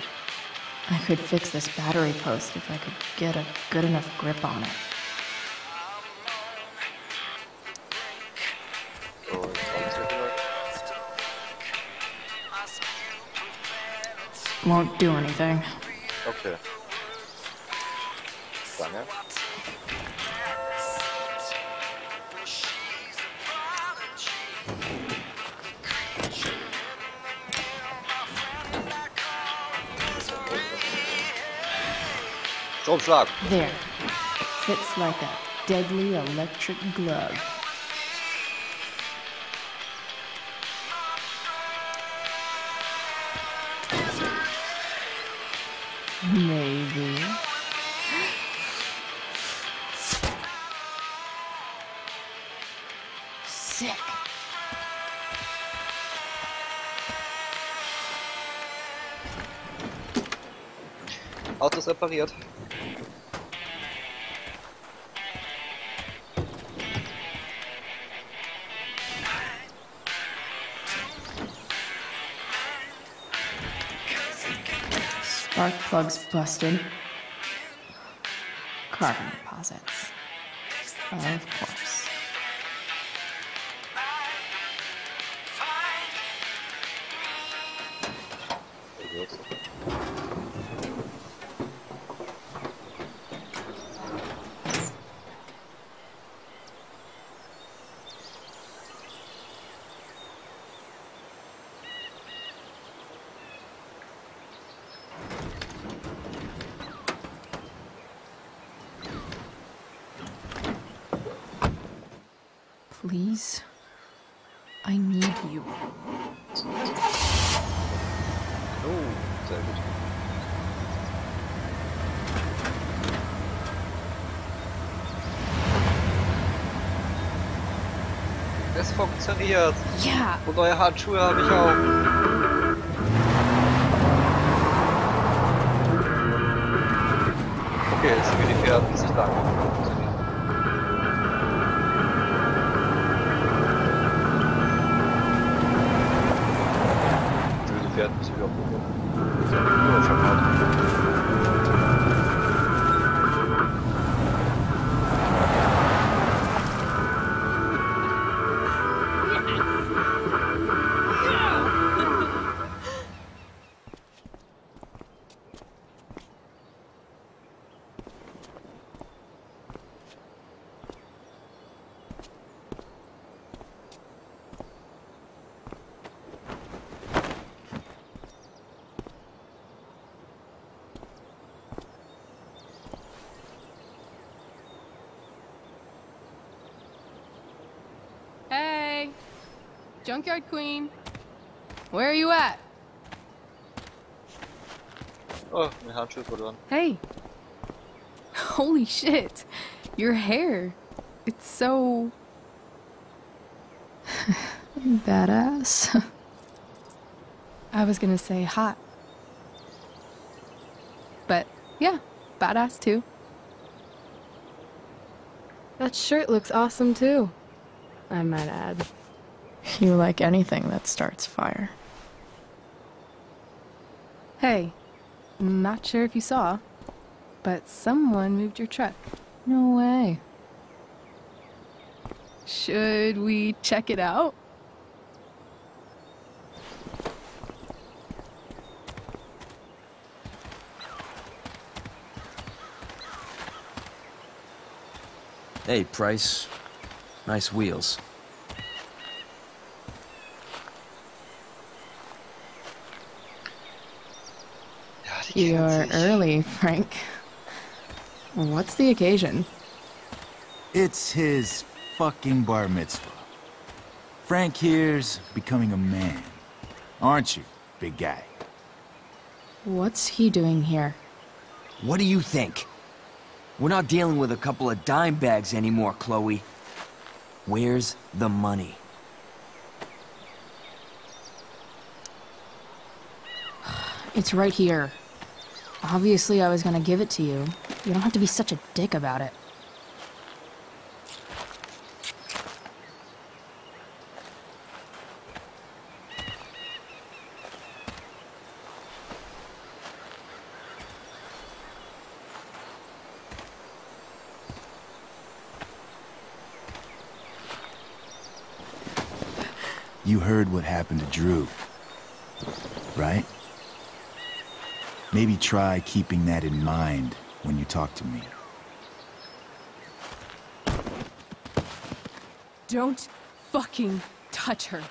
I could fix this battery post if I could get a good enough grip on it. Won't do anything. Okay. Danke. Stromschlag. There. Fits like a deadly electric glove. Maybe. Sick. Autos repariert. Spark plugs busted. Carbon deposits. Of course. Please, I need you. Oh, sehr gut. Es funktioniert. Ja. Und neue Handschuhe habe ich auch. Okay, jetzt sind wir die Pferde, die sich lang funktionieren. Pferd müssen wir auch nur verkaufen. Hey, Junkyard Queen, where are you at? Oh, mein Handschuh verloren. Hey. Holy shit. Your hair. It's so... Badass. I was gonna say hot. But yeah, badass too. That shirt looks awesome too, I might add. You like anything that starts fire. Hey, not sure if you saw, but someone moved your truck. No way. Should we check it out? Hey, Price. Nice wheels. You're early, Frank. What's the occasion? It's his fucking bar mitzvah. Frank here's becoming a man. Aren't you, big guy? What's he doing here? What do you think? We're not dealing with a couple of dime bags anymore, Chloe. Where's the money? It's right here. Obviously, I was gonna give it to you. You don't have to be such a dick about it. You heard what happened to Drew, right? Maybe try keeping that in mind when you talk to me. Don't fucking touch her.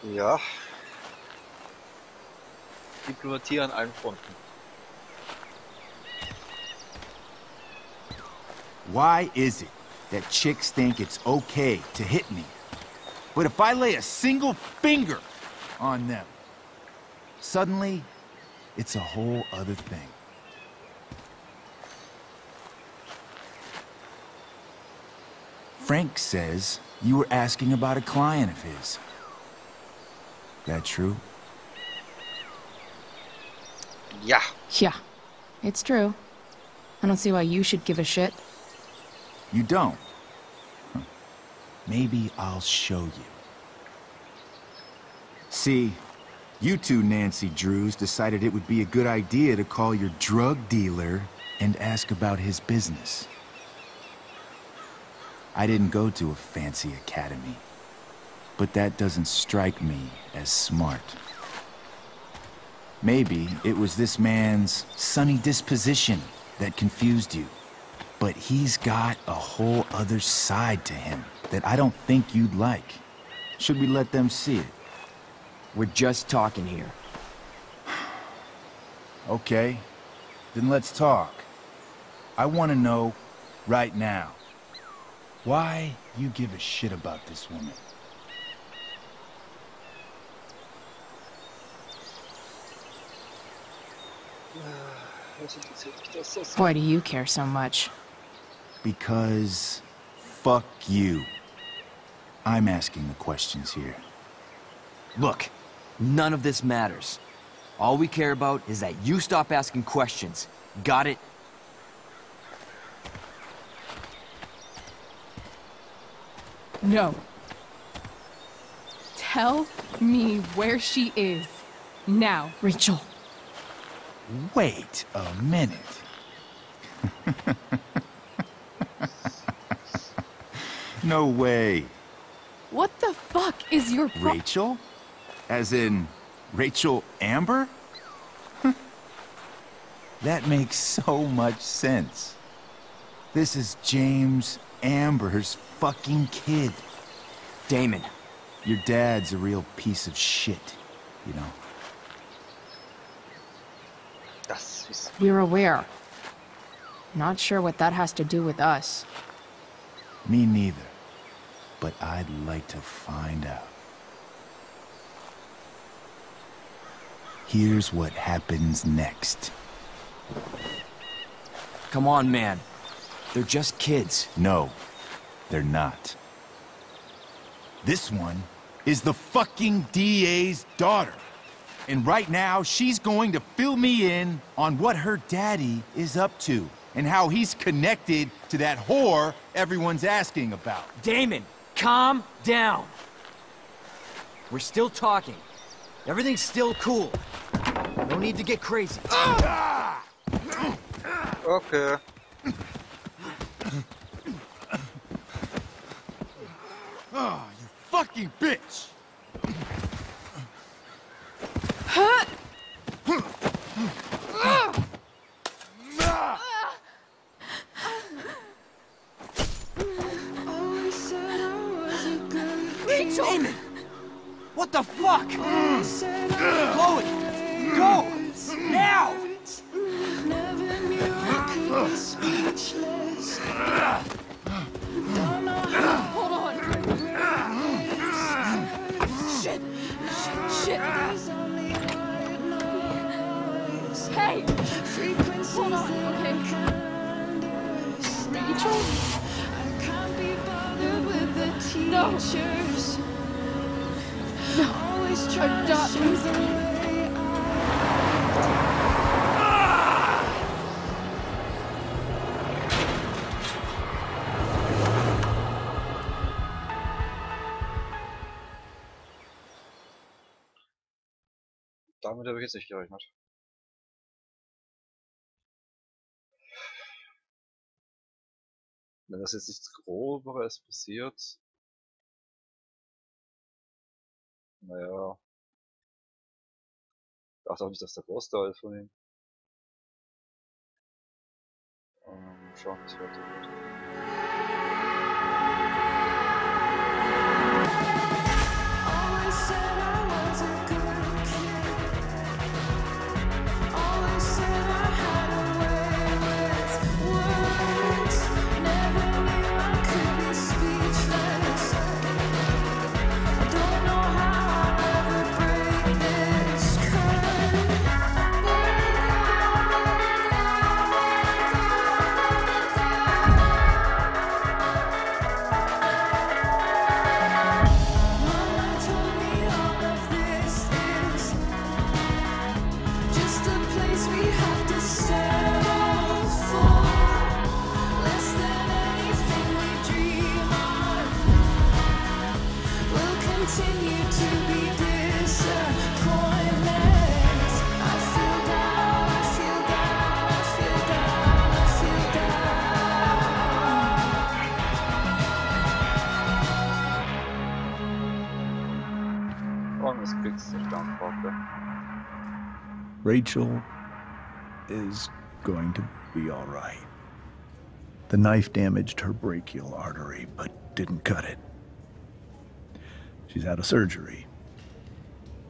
Ja. Diplomatie an allen Fronten. Why is it that chicks think it's okay to hit me, but if I lay a single finger on them, suddenly it's a whole other thing? Frank says you were asking about a client of his. That true? Yeah. Yeah, it's true. I don't see why you should give a shit. You don't? Huh. Maybe I'll show you. See, you two Nancy Drews decided it would be a good idea to call your drug dealer and ask about his business. I didn't go to a fancy academy, but that doesn't strike me as smart. Maybe it was this man's sunny disposition that confused you. But he's got a whole other side to him that I don't think you'd like. Should we let them see it? We're just talking here. Okay, then let's talk. I want to know right now why you give a shit about this woman. Why do you care so much? Because fuck you. I'm asking the questions here. Look, none of this matters. All we care about is that you stop asking questions. Got it? No. Tell me where she is. Now. Rachel. Wait a minute. No way. What the fuck is your Rachel? As in, Rachel Amber? That makes so much sense. This is James Amber's fucking kid. Damon. Your dad's a real piece of shit, you know? We're aware. Not sure what that has to do with us. Me neither. But I'd like to find out. here's what happens next. Come on, man. They're just kids. No, they're not. This one is the fucking DA's daughter. And right now, she's going to fill me in on what her daddy is up to and how he's connected to that whore everyone's asking about. Damon, calm down. We're still talking. Everything's still cool. No need to get crazy. Okay. Oh, you fucking bitch! Rachel! Damon! What the fuck? Chloe! Go! Now! Never knew I could be speechless. Don't know how. Hold on. Shit. Shit. Hey! Hold on, okay? Rachel? I can't be bothered with the teachers. No. Always trying to show the way Damit habe ich jetzt nicht gerechnet. Wenn das jetzt nichts Groberes passiert, naja, ich dachte auch nicht, dass der Boss da ist von ihm. Schauen, was weitergeht. always said I was a good kid. Always said I had a way with words. Never knew I could be speechless. I don't know how I'll ever break this Mama told me all of this is just a place we have to settle for. Less than anything we dream of. We'll continue to be disappointments. I feel down, I feel down, I feel down, I feel Und es kriegst du dann Bock. Rachel is going to be all right. The knife damaged her brachial artery, but didn't cut it. She's had a surgery,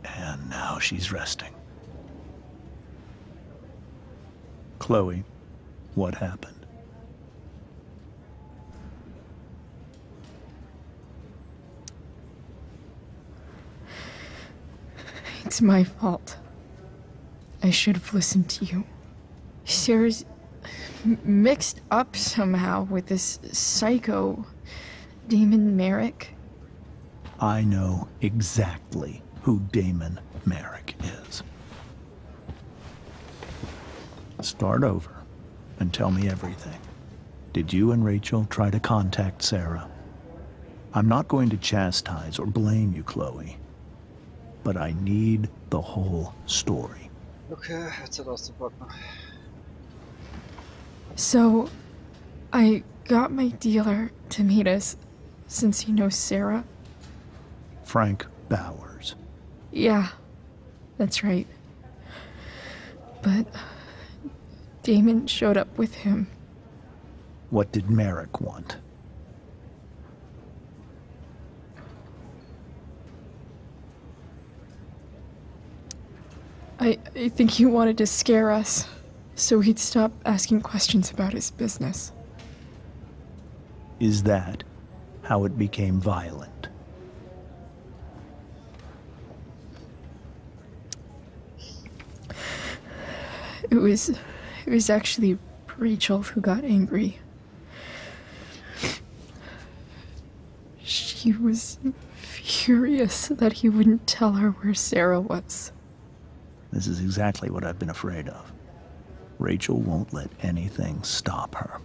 and now she's resting. Chloe, what happened? It's my fault. I should have listened to you. Sarah's mixed up somehow with this psycho Damon Merrick. I know exactly who Damon Merrick is. Start over and tell me everything. Did you and Rachel try to contact Sarah? I'm not going to chastise or blame you, Chloe, but I need the whole story. Okay, jetzt hat er auszupacken. So, I got my dealer to meet us since he knows Sarah. Frank Bowers. Yeah, that's right. But Damon showed up with him. What did Merrick want? I think he wanted to scare us, so he'd stop asking questions about his business. Is that how it became violent? It was actually Rachel who got angry. She was furious that he wouldn't tell her where Sarah was. This is exactly what I've been afraid of. Rachel won't let anything stop her.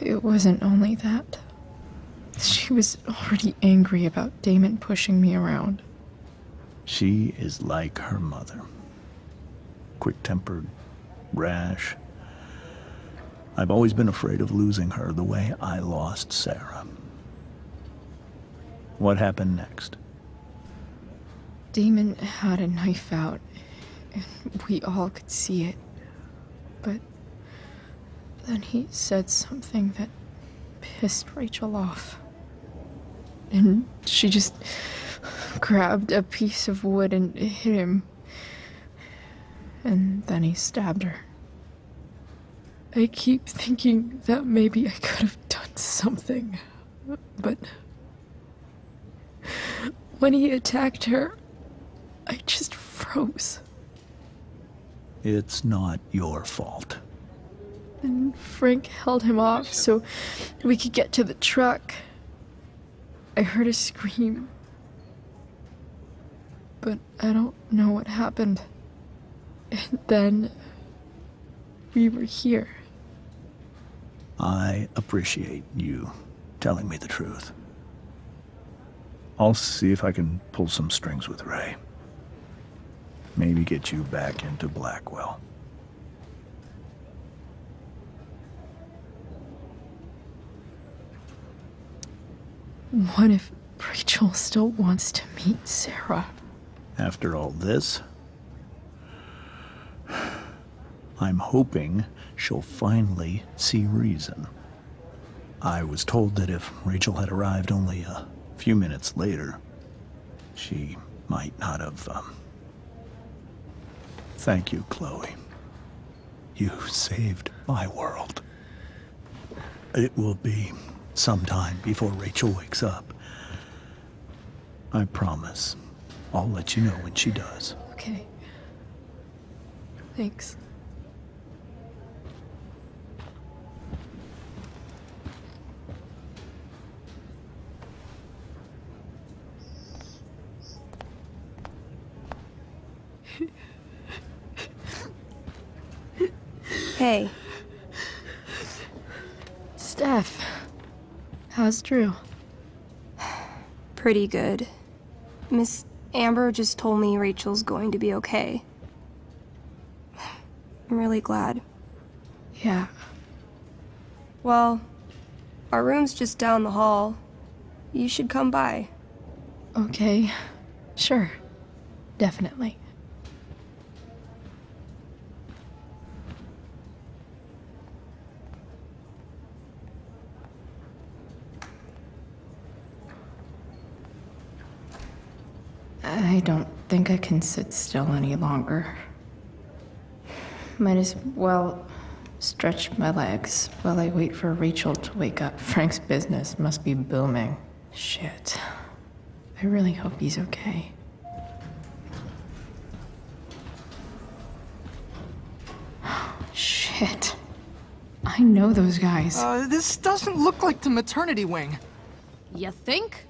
It wasn't only that. She was already angry about Damon pushing me around. She is like her mother. Quick-tempered, rash. I've always been afraid of losing her the way I lost Sarah. What happened next? Damon had a knife out, and we all could see it. But then he said something that pissed Rachel off. And she just grabbed a piece of wood and hit him. And then he stabbed her. I keep thinking that maybe I could have done something, but when he attacked her, I just froze. It's not your fault. And Frank held him off so we could get to the truck. I heard a scream, but I don't know what happened. And then we were here. I appreciate you telling me the truth. I'll see if I can pull some strings with Ray. Maybe get you back into Blackwell. What if Rachel still wants to meet Sarah? After all this, I'm hoping she'll finally see reason. I was told that if Rachel had arrived only a few minutes later, she might not have, Thank you, Chloe. You saved my world. It will be some time before Rachel wakes up. I promise. I'll let you know when she does. Okay. Thanks. Hey. Steph. How's Drew? Pretty good. Miss Amber just told me Rachel's going to be okay. I'm really glad. Yeah. Well, our room's just down the hall. You should come by. Okay. Sure. Definitely. I don't think I can sit still any longer. Might as well stretch my legs while I wait for Rachel to wake up. Frank's business must be booming. Shit. I really hope he's okay. Shit. I know those guys. This doesn't look like the maternity wing. You think?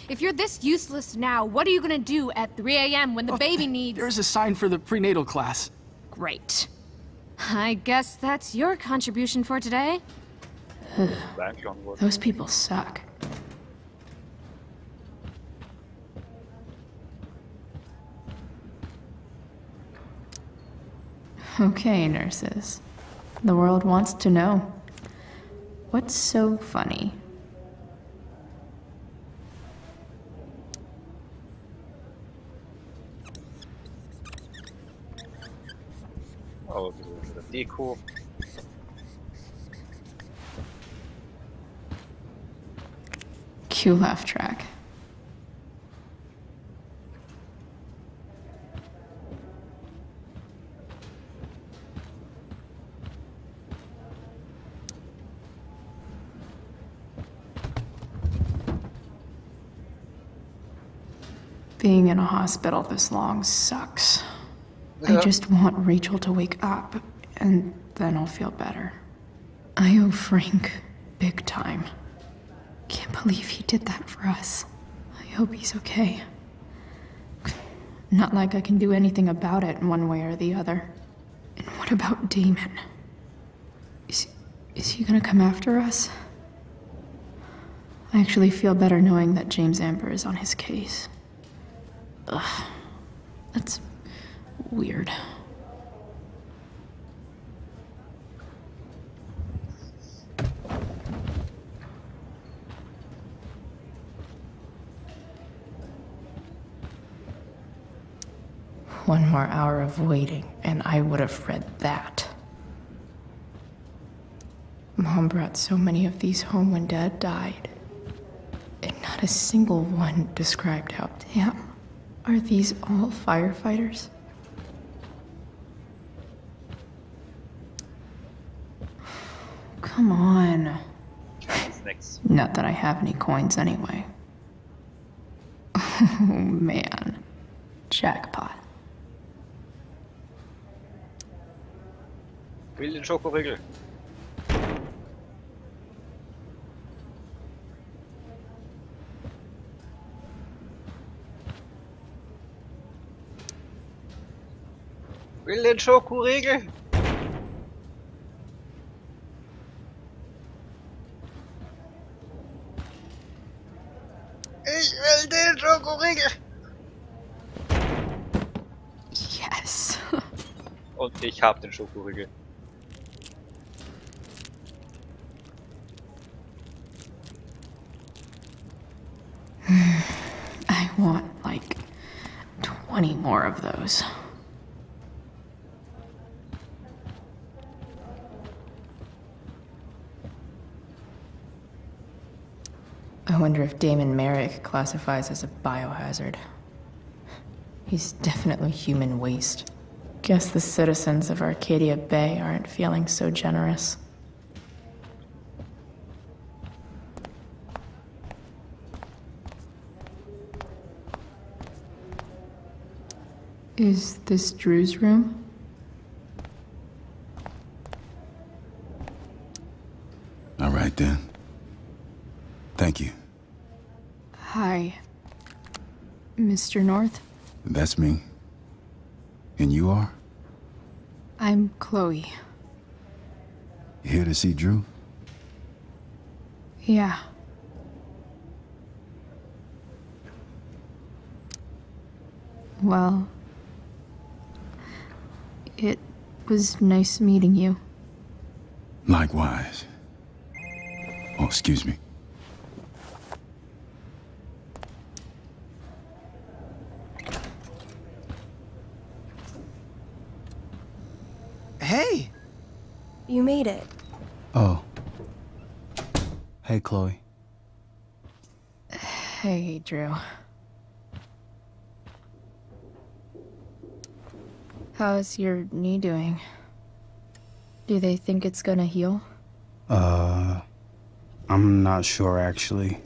If you're this useless now, what are you gonna do at 3 a.m. when the baby needs— There's a sign for the prenatal class. Great. I guess that's your contribution for today. Those people suck. Okay, nurses. The world wants to know. What's so funny? Oh, the Deko. Cue laugh track. Being in a hospital this long sucks. I just want Rachel to wake up, and then I'll feel better. I owe Frank big time. Can't believe he did that for us. I hope he's okay. Not like I can do anything about it one way or the other. And what about Damon? Is he gonna come after us? I actually feel better knowing that James Amber is on his case. Ugh, that's weird. One more hour of waiting, and I would have read that. Mom brought so many of these home when Dad died, and not a single one described how. Damn, are these all firefighters? Come on. Not that I have any coins anyway. Oh man, jackpot. Will den Schokoriegel. Will den Schokoriegel. Ich will den Schokoriegel. Yes. Und ich hab den Schokoriegel. I want like 20 more of those. I wonder if Damon Merrick classifies as a biohazard. He's definitely human waste. Guess the citizens of Arcadia Bay aren't feeling so generous. Is this Drew's room? All right, then. Thank you. Hi, Mr. North. That's me. And you are? I'm Chloe. You here to see Drew? Yeah. Well, it was nice meeting you. Likewise. Oh, excuse me. Hey! You made it. Oh. Hey, Chloe. Hey, Drew. How's your knee doing? Do they think it's gonna heal? I'm not sure, actually.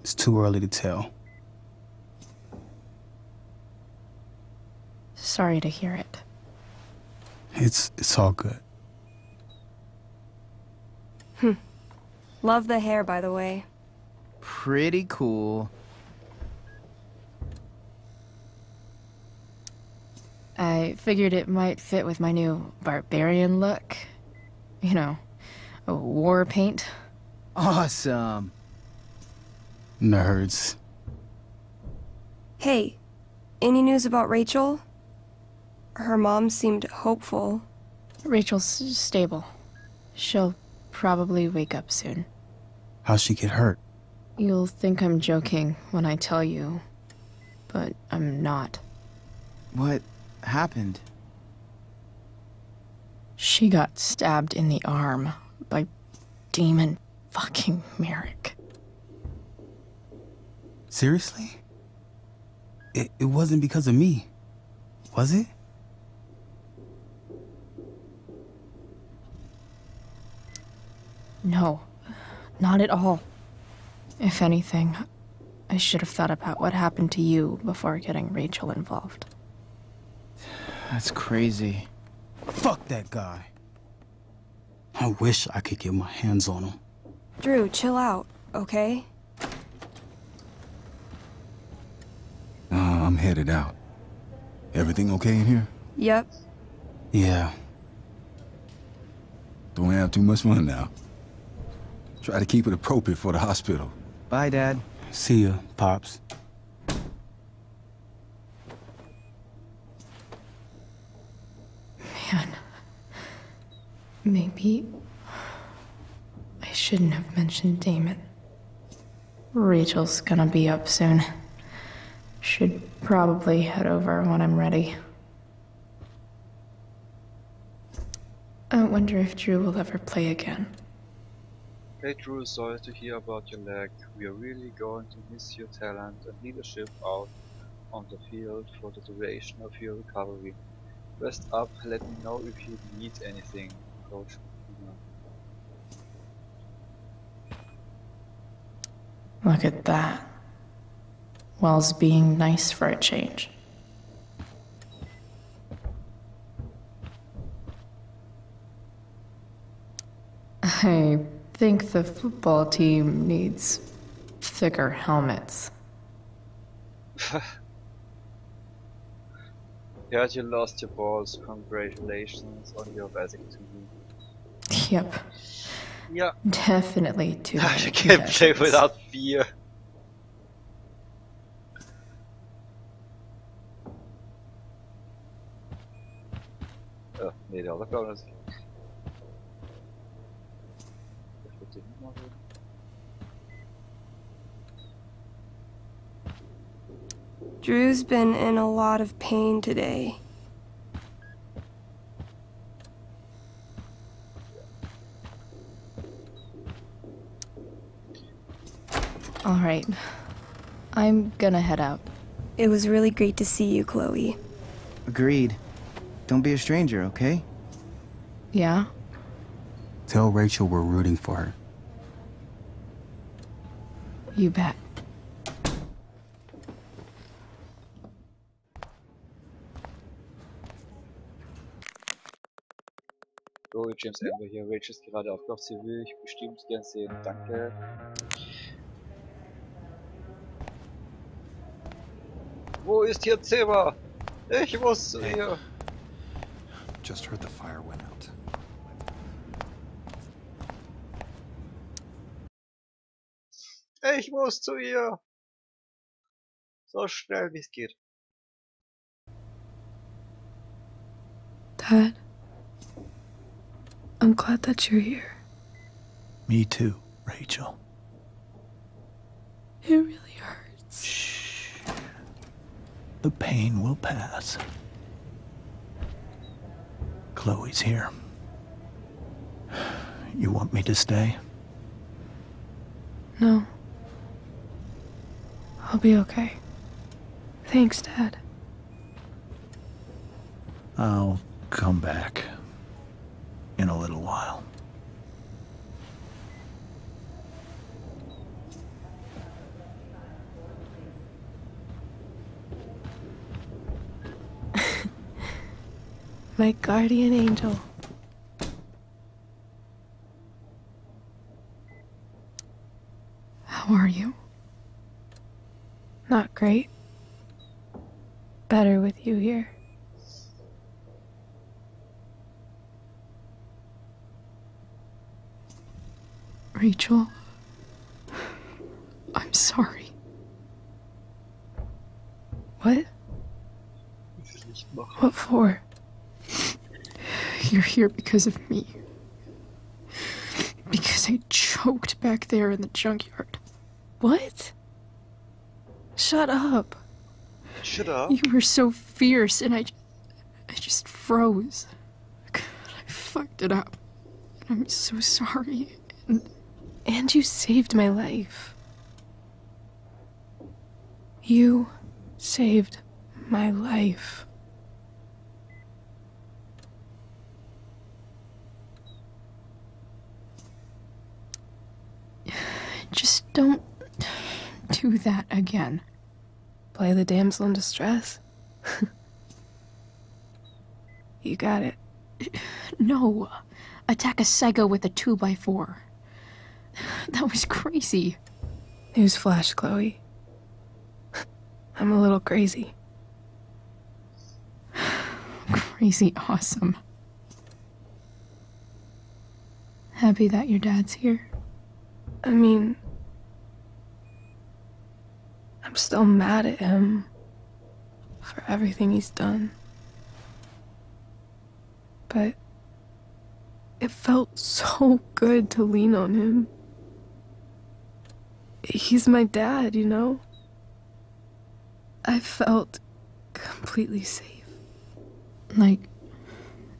It's too early to tell. Sorry to hear it. It's all good. Love the hair, by the way. Pretty cool. I figured it might fit with my new barbarian look. You know, a war paint. Awesome. Nerds. Hey, any news about Rachel? Her mom seemed hopeful. Rachel's stable. She'll probably wake up soon. How'd she get hurt? You'll think I'm joking when I tell you, but I'm not. What happened? She got stabbed in the arm by Damon fucking Merrick. Seriously? It wasn't because of me, was it? No, not at all. If anything, I should have thought about what happened to you before getting Rachel involved. That's crazy. Fuck that guy. I wish I could get my hands on him. Drew, chill out, okay? I'm headed out. Everything okay in here? Yep. Yeah. Don't have too much fun now. Try to keep it appropriate for the hospital. Bye, Dad. See ya, Pops. Man. Maybe I shouldn't have mentioned Damon. Rachel's gonna be up soon. Should probably head over when I'm ready. I wonder if Drew will ever play again. Hey Drew, sorry to hear about your leg. We are really going to miss your talent and leadership out on the field for the duration of your recovery. Rest up, let me know if you need anything, Coach. Look at that. Wells being nice for a change. I think the football team needs thicker helmets. Heard you lost your balls. Congratulations on your vasectomy. Yep. Yeah. Definitely too many You can't play concussions. without fear. Nee, det hadde klart det. Drew's been in a lot of pain today. All right. I'm gonna head out. It was really great to see you, Chloe. Agreed. Don't be a stranger, okay? Yeah? Tell Rachel we're rooting for her. You bet. So, James Amber hier. Rachel ist gerade aufgewacht. Sie will ich bestimmt gern sehen. Danke. Wo ist hier Zebra? Ich muss zu ihr. Just heard the fire went out. Ich muss zu ihr. So schnell wie es geht. Dad, I'm glad that you're here. Me too, Rachel. It really hurts. Shh. The pain will pass. Chloe's here. You want me to stay? No. I'll be okay. Thanks, Dad. I'll come back in a little while. My guardian angel. How are you? Not great. Better with you here. Rachel, I'm sorry. What? What for? You're here because of me. Because I choked back there in the junkyard. What? Shut up. Shut up. You were so fierce and I just froze. God, I fucked it up. I'm so sorry. And you saved my life. You saved my life. Just don't do do that again. Play the damsel in distress? You got it. No. Attack a psycho with a 2x4. That was crazy. Newsflash, Chloe. I'm a little crazy. Crazy awesome. Happy that your dad's here? I mean, I'm still mad at him for everything he's done. But it felt so good to lean on him. He's my dad, you know? I felt completely safe. Like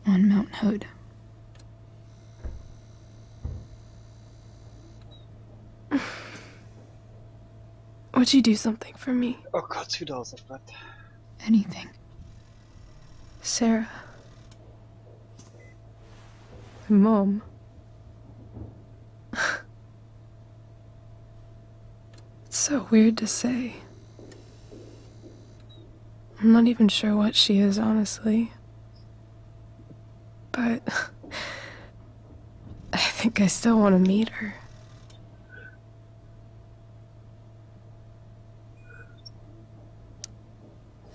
on Mount Hood. Would you do something for me? Oh Gott, wieder aus der Blatt. Anything. Sarah. My mom. It's so weird to say. I'm not even sure what she is, honestly. But I think I still want to meet her.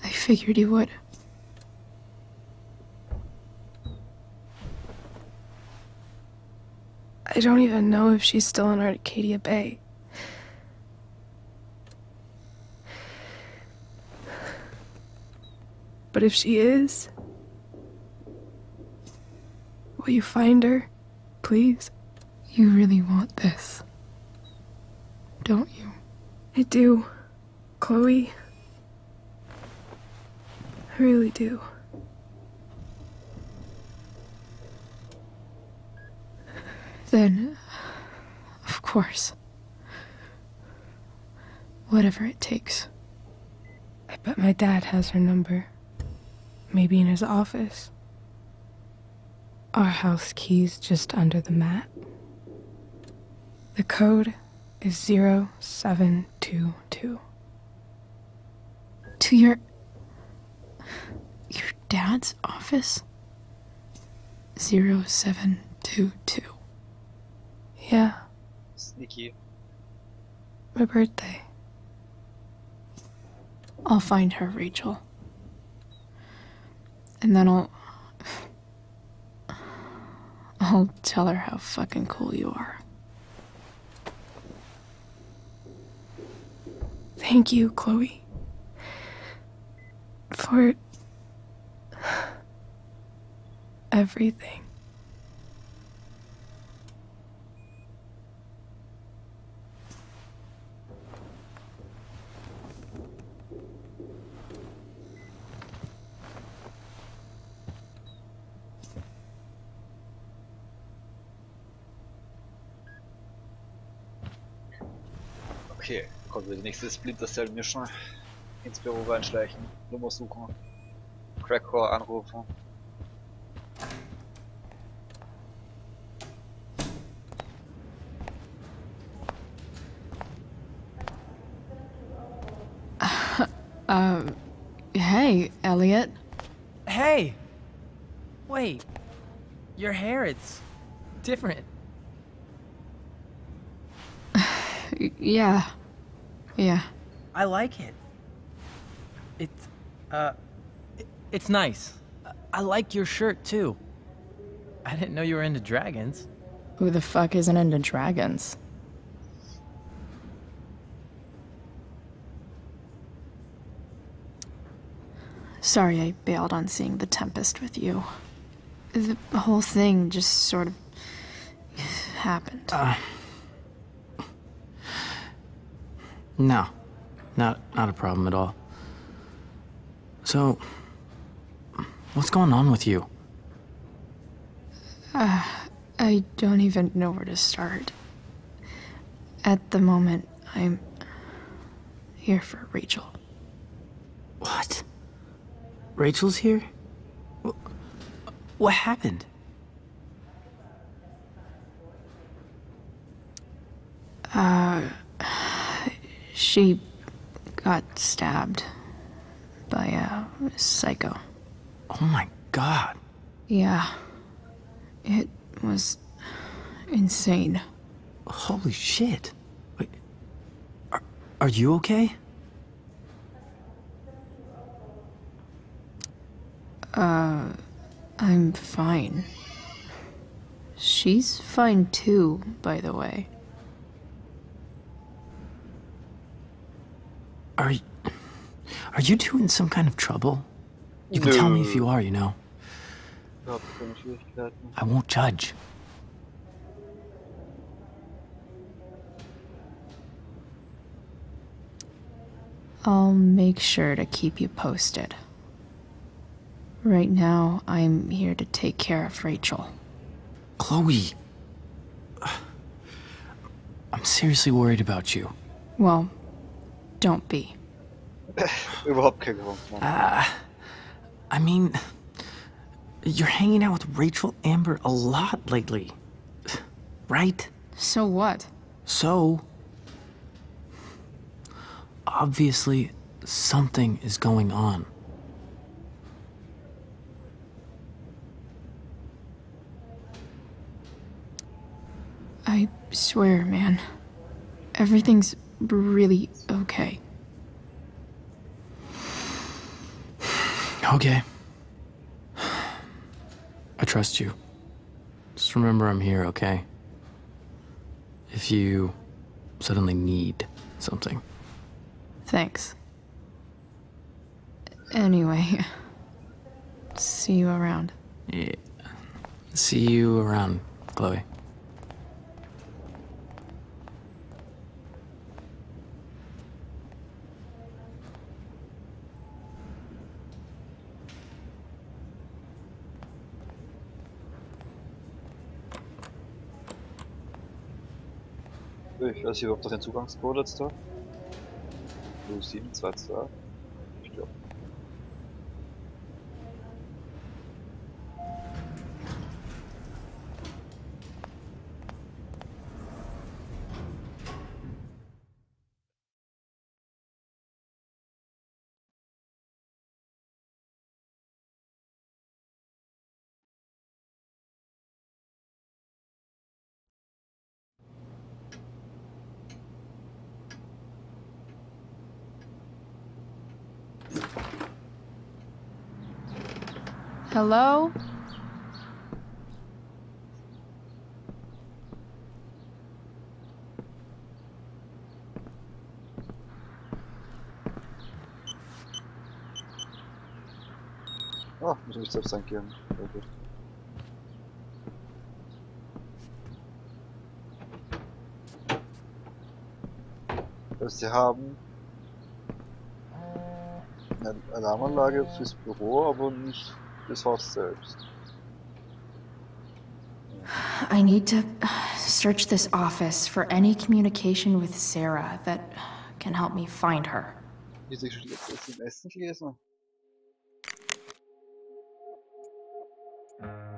I figured you would. I don't even know if she's still in Arcadia Bay. But if she is, will you find her, please? You really want this, don't you? I do, Chloe. I really do. Then, of course. Whatever it takes. I bet my dad has her number. Maybe in his office. Our house key's just under the mat. The code is 0722. To your dad's office? 0722. Yeah. Sneaky. My birthday. I'll find her, Rachel. And then I'll tell her how fucking cool you are. Thank you, Chloe. For everything. Okay, konnten wir die nächste Splinter Cell Mission ins Büro reinschleichen, Nummer suchen, Crackcore anrufen. Hey, Elliot. Hey! Wait. Your hair, it's different. Yeah. I like it. It's nice. I like your shirt, too. I didn't know you were into dragons. Who the fuck isn't into dragons? Sorry I bailed on seeing The Tempest with you. The whole thing just sort of happened. No. Not a problem at all. So, what's going on with you? I don't even know where to start. At the moment, I'm here for Rachel. What? Rachel's here? What happened? She got stabbed by a psycho. Oh my god. Yeah. It was insane. Holy shit. Wait. Are you okay? I'm fine. She's fine too, by the way. Are you two in some kind of trouble? You can tell me if you are, you know. I won't judge. I'll make sure to keep you posted. Right now, I'm here to take care of Rachel. Chloe. I'm seriously worried about you. Well, don't be. Überhaupt kein Grund, Mann. I mean, you're hanging out with Rachel Amber a lot lately. Right? So what? So, obviously, something is going on. I swear, man. Everything's really okay. Okay. I trust you. Just remember I'm here, okay? If you suddenly need something. Thanks. Anyway, see you around. Yeah. See you around, Chloe. Ich weiß nicht, ob das ein Zugangscode jetzt da. 0722. Ich glaube. Hello? Ah, muss mich selbst eingeben. Sehr gut. Sie haben eine Alarmanlage fürs Büro, aber nicht fürs Haus selbst. I need to search this office for any communication with Sarah that can help me find her. Ist ich schon jetzt im Essen gelesen?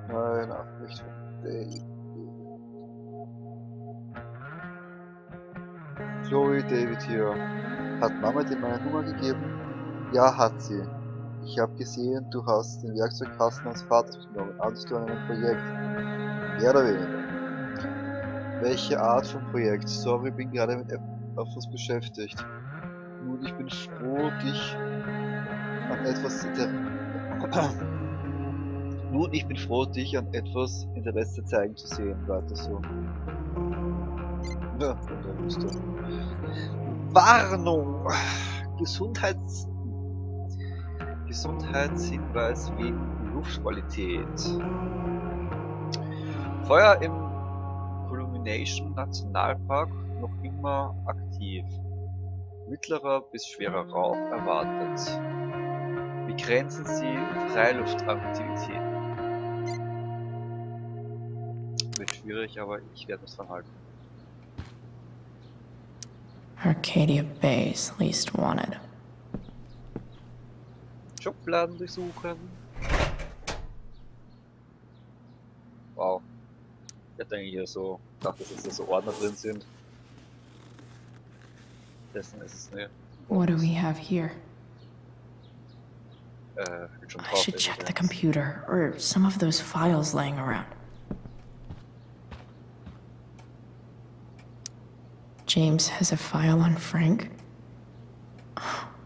Nein, Nachricht von David. Chloe, David hier. Hat Mama dir meine Nummer gegeben? Ja, hat sie. Ich habe gesehen, du hast den Werkzeugkasten als Vaters mitgenommen. Arbeitest du an einem Projekt? Mehr oder weniger. Welche Art von Projekt? Sorry, bin gerade mit etwas beschäftigt. Nun, ich bin froh, dich an etwas Interesse zeigen zu sehen. Weiter so. Ja, da bist du. Warnung! Gesundheitshinweis wegen Luftqualität. Feuer im Culmination Nationalpark noch immer aktiv. Mittlerer bis schwerer Rauch erwartet. Begrenzen Sie Freiluftaktivitäten. Wird schwierig, aber ich werde es verhalten. Arcadia Bay's least wanted. Schubladen durchsuchen. Wow. Ich hätte eigentlich hier so gedacht, dass jetzt da so Ordner drin sind. Dessen ist es nicht. What do we have here? Schon I drauf, should check the Evidenz. computer, or some of those files laying around. James has a file on Frank.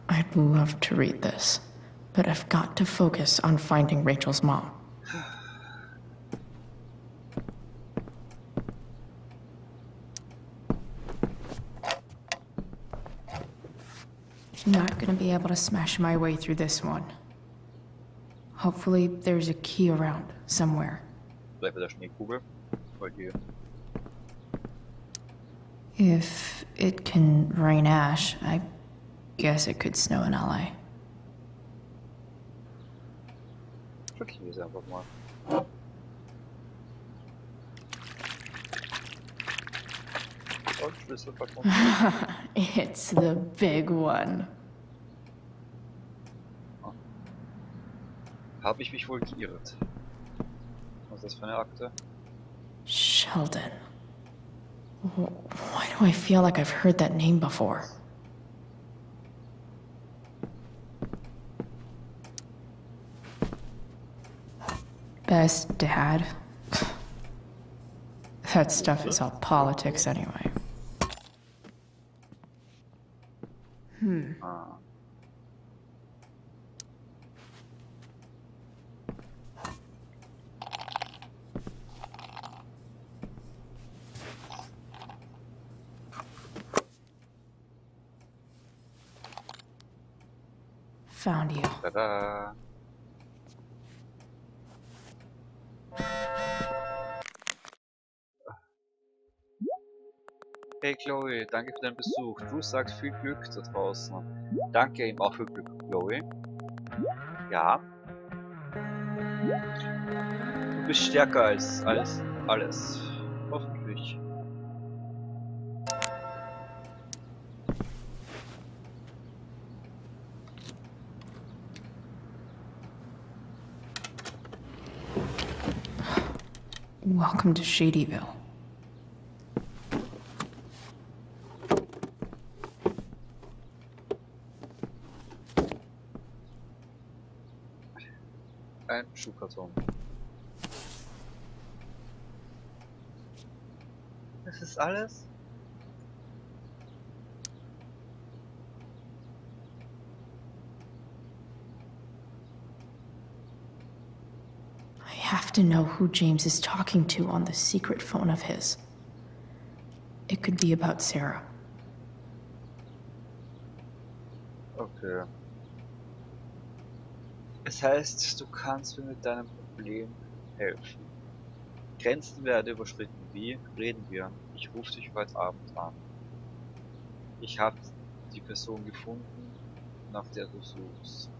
I'd love to read this, but I've got to focus on finding Rachel's mom. Not gonna be able to smash my way through this one. Hopefully there's a key around somewhere. Vielleicht mit der Schneekugel. Weil hier. If it can rain ash, I guess it could snow in LA. Schockiere sie einfach mal. Und Schlüssel verkaufen. It's the big one. Habe ich mich wohl geirrt? Was ist das für eine Akte? Sheldon. Why do I feel like I've heard that name before? Best dad? That stuff is all politics anyway. Ah. Found you. Tada! Hey Chloe, danke für deinen Besuch. Du sagst viel Glück da draußen. Danke ihm auch für Glück, Chloe. Ja. Du bist stärker als alles. Hoffentlich. Welcome to Shadyville. Ein Schuhkarton. Das ist alles? I have to know who James is talking to on the secret phone of his. It could be about Sarah. Okay. Es heißt, du kannst mir mit deinem Problem helfen. Grenzen werden überschritten. Wie? Reden wir. Ich rufe dich heute Abend an. Ich habe die Person gefunden, nach der du suchst.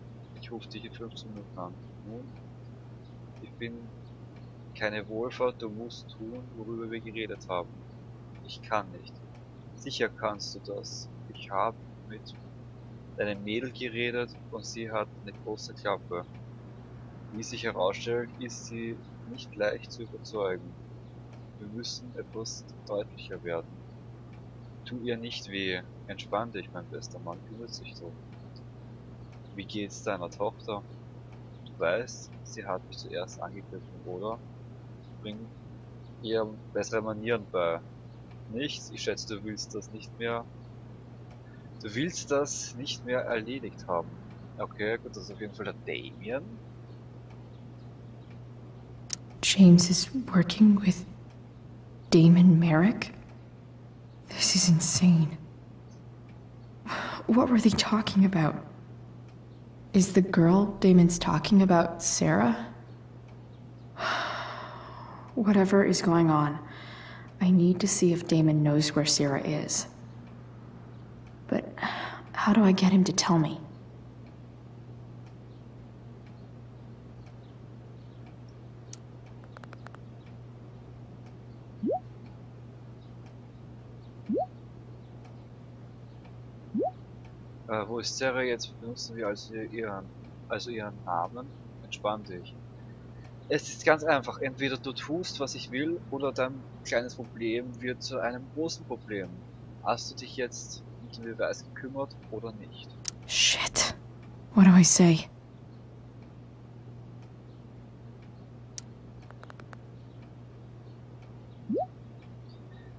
Ich rufe dich in 15 Minuten an. Nun, ich bin keine Wohlfahrt, du musst tun, worüber wir geredet haben. Ich kann nicht. Sicher kannst du das. Ich habe mit einem Mädel geredet und sie hat eine große Klappe. Wie sich herausstellt, ist sie nicht leicht zu überzeugen. Wir müssen etwas deutlicher werden. Tu ihr nicht weh. Entspann dich, mein bester Mann, kümmert sich so. Wie geht's deiner Tochter? Du weißt, sie hat mich zuerst angegriffen, oder? Bring ihr bessere Manieren bei. Nichts, ich schätze, du willst das nicht mehr. Du willst das nicht mehr erledigt haben. Okay, gut, das ist auf jeden Fall der Damien. James is working with Damon Merrick? This is insane. What were they talking about? Is the girl Damon's talking about Sarah? Whatever is going on, I need to see if Damon knows where Sarah is. But how do I get him to tell me? Wo ist Sarah jetzt? Benutzen wir also ihren Namen? Entspann dich. Es ist ganz einfach. Entweder du tust, was ich will, oder dein kleines Problem wird zu einem großen Problem. Hast du dich jetzt um den Beweis gekümmert oder nicht? Shit. What do I say?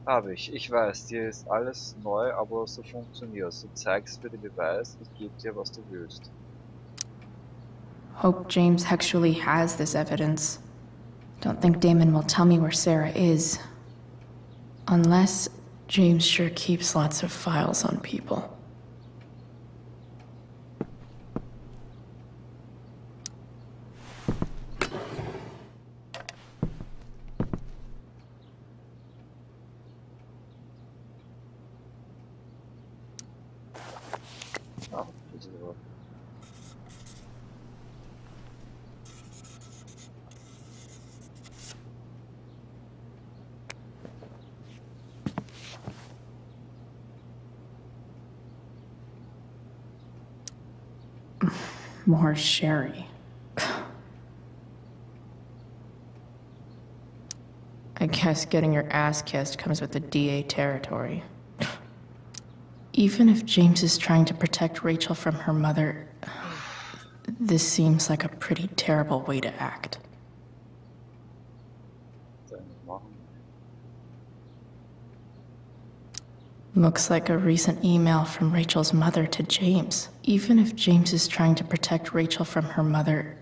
Habe ich. Ich weiß, dir ist alles neu, aber so funktioniert's. Du zeigst mir den Beweis, ich gebe dir, was du willst. Hope James actually has this evidence. Don't think Damon will tell me where Sarah is. Unless James sure keeps lots of files on people. Ah, bitte so. More sherry. I guess getting your ass kissed comes with the DA territory. Even if James is trying to protect Rachel from her mother, this seems like a pretty terrible way to act. Looks like a recent email from Rachel's mother to James. Even if James is trying to protect Rachel from her mother,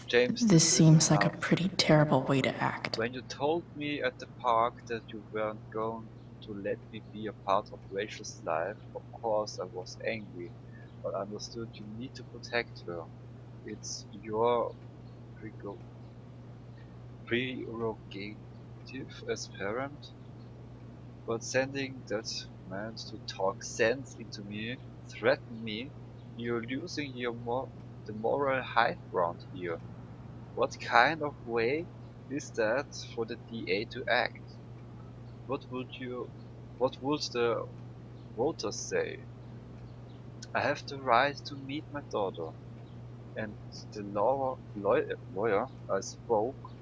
James, this seems like a pretty terrible way to act. When you told me at the park that you weren't going to let me be a part of Rachel's life, of course I was angry, but I understood you need to protect her. It's your prerogative as parent. But sending that man to talk sense into me, threaten me, you're losing the moral high ground here. What kind of way is that for the DA to act? What would the voters say? I have the right to meet my daughter, and the lawyer I spoke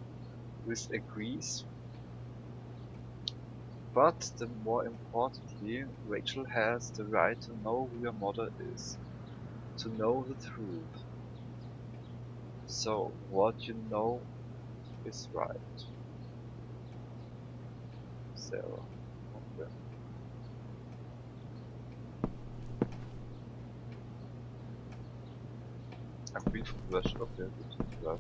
with agrees. But the more importantly, Rachel has the right to know who your mother is, to know the truth. So what you know is right. Sarah. Okay. I've been from Russia, okay, good.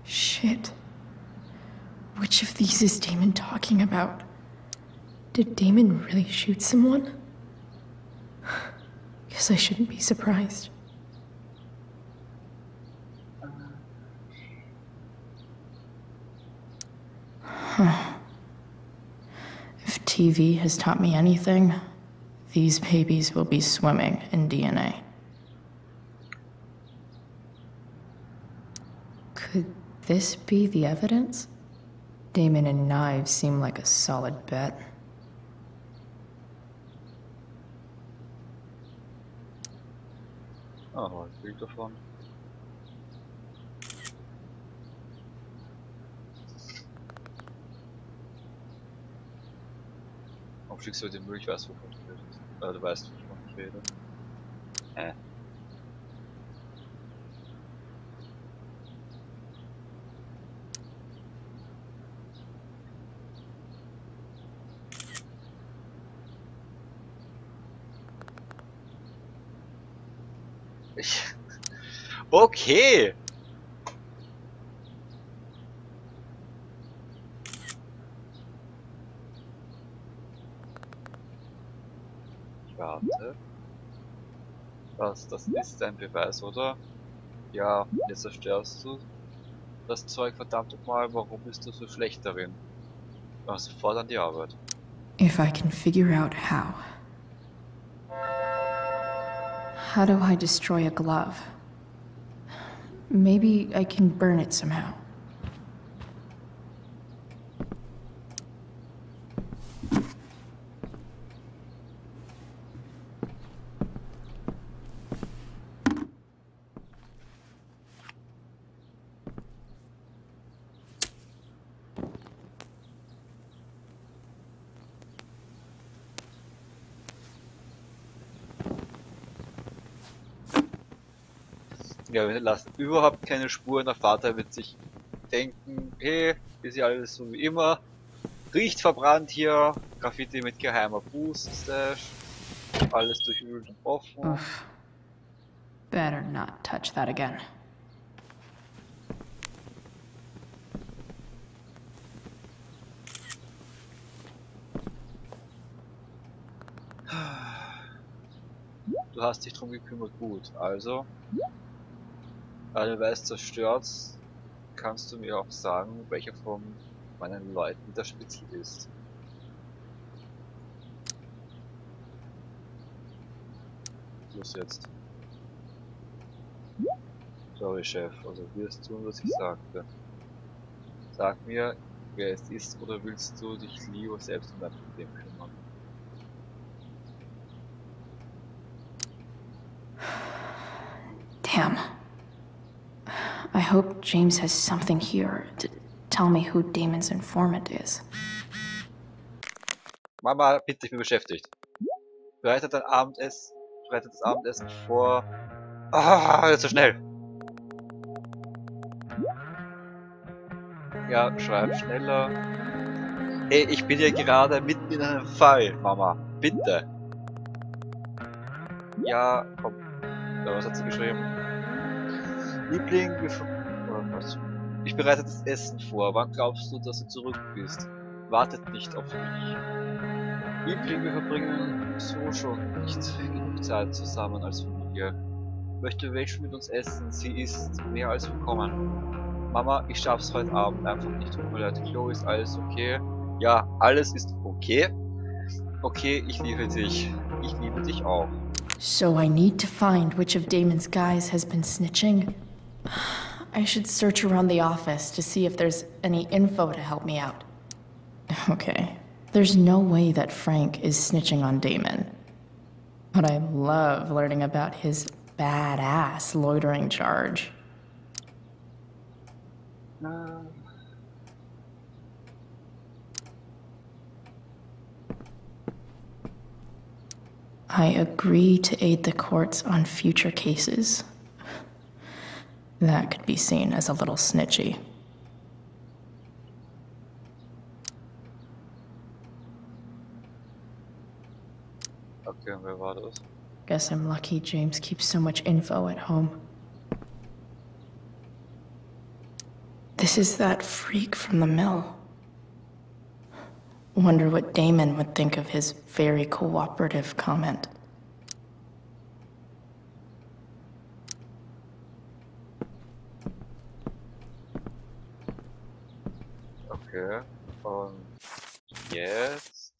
Shit. Which of these is Damon talking about? Did Damon really shoot someone? Guess I shouldn't be surprised. Huh. If TV has taught me anything, these babies will be swimming in DNA. Could this be the evidence? Damon and knives seem like a solid bet. Ah, noch ein Bild davon. Aufstieg den Müll, ich weiß, wovon ich rede. Du weißt, wovon ich rede. Okay. Ich warte. Das ist ein Beweis, oder? Ja, jetzt zerstörst du das Zeug verdammt nochmal. Warum bist du so schlecht darin? Mach sofort an die Arbeit. If I can figure out how. How do I destroy a glove? Maybe I can burn it somehow. Ja, wir lassen überhaupt keine Spuren. Der Vater wird sich denken, hey, ist ja alles so wie immer. Riecht verbrannt hier. Graffiti mit geheimer Boost-Stash. Alles durchwühlt und offen. Oof. Better not touch that again. Du hast dich drum gekümmert, gut. Also, alle weiß zerstört, kannst du mir auch sagen, welcher von meinen Leuten der Spitzel ist. Los jetzt. Sorry, Chef, also wirst tun, was ich sagte. Sag mir, wer es ist, oder willst du dich lieber selbst um dein Problem kümmern? Damn. I hope James has something here to tell me who Damon's informant is. Mama, bitte, ich bin beschäftigt. Bereitet das Abendessen vor. Ah, jetzt so schnell. Ja, schreib schneller. Ey, ich bin ja gerade mitten in einem Fall, Mama. Bitte. Ja, komm. Ja, was hat sie geschrieben? Liebling, ich bereite das Essen vor. Wann glaubst du, dass du zurück bist? Wartet nicht auf mich. Liebling, wir verbringen so schon nicht genug Zeit zusammen als Familie. Möchte Rachel mit uns essen? Sie ist mehr als willkommen. Mama, ich schaff's heute Abend einfach nicht. Tut mir leid. Chloe, ist alles okay? Ja, alles ist okay. Okay, ich liebe dich. Ich liebe dich auch. So I need to find which of Damon's guys has been snitching. I should search around the office to see if there's any info to help me out. Okay, there's no way that Frank is snitching on Damon. But I love learning about his badass loitering charge. I agree to aid the courts on future cases. That could be seen as a little snitchy. Okay, und wer war das? Guess I'm lucky James keeps so much info at home. This is that freak from the mill. Wonder what Damon would think of his very cooperative comment. Okay, und jetzt?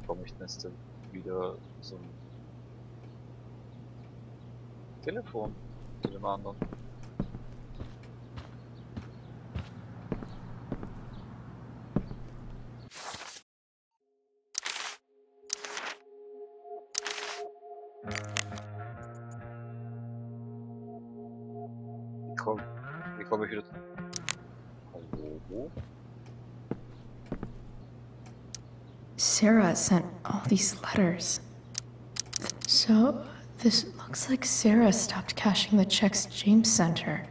Komme ich denn jetzt wieder zum Telefon zu dem anderen? Wie komme ich wieder? Hallo? Sarah sent all these letters. So, this looks like Sarah stopped cashing the checks James sent her.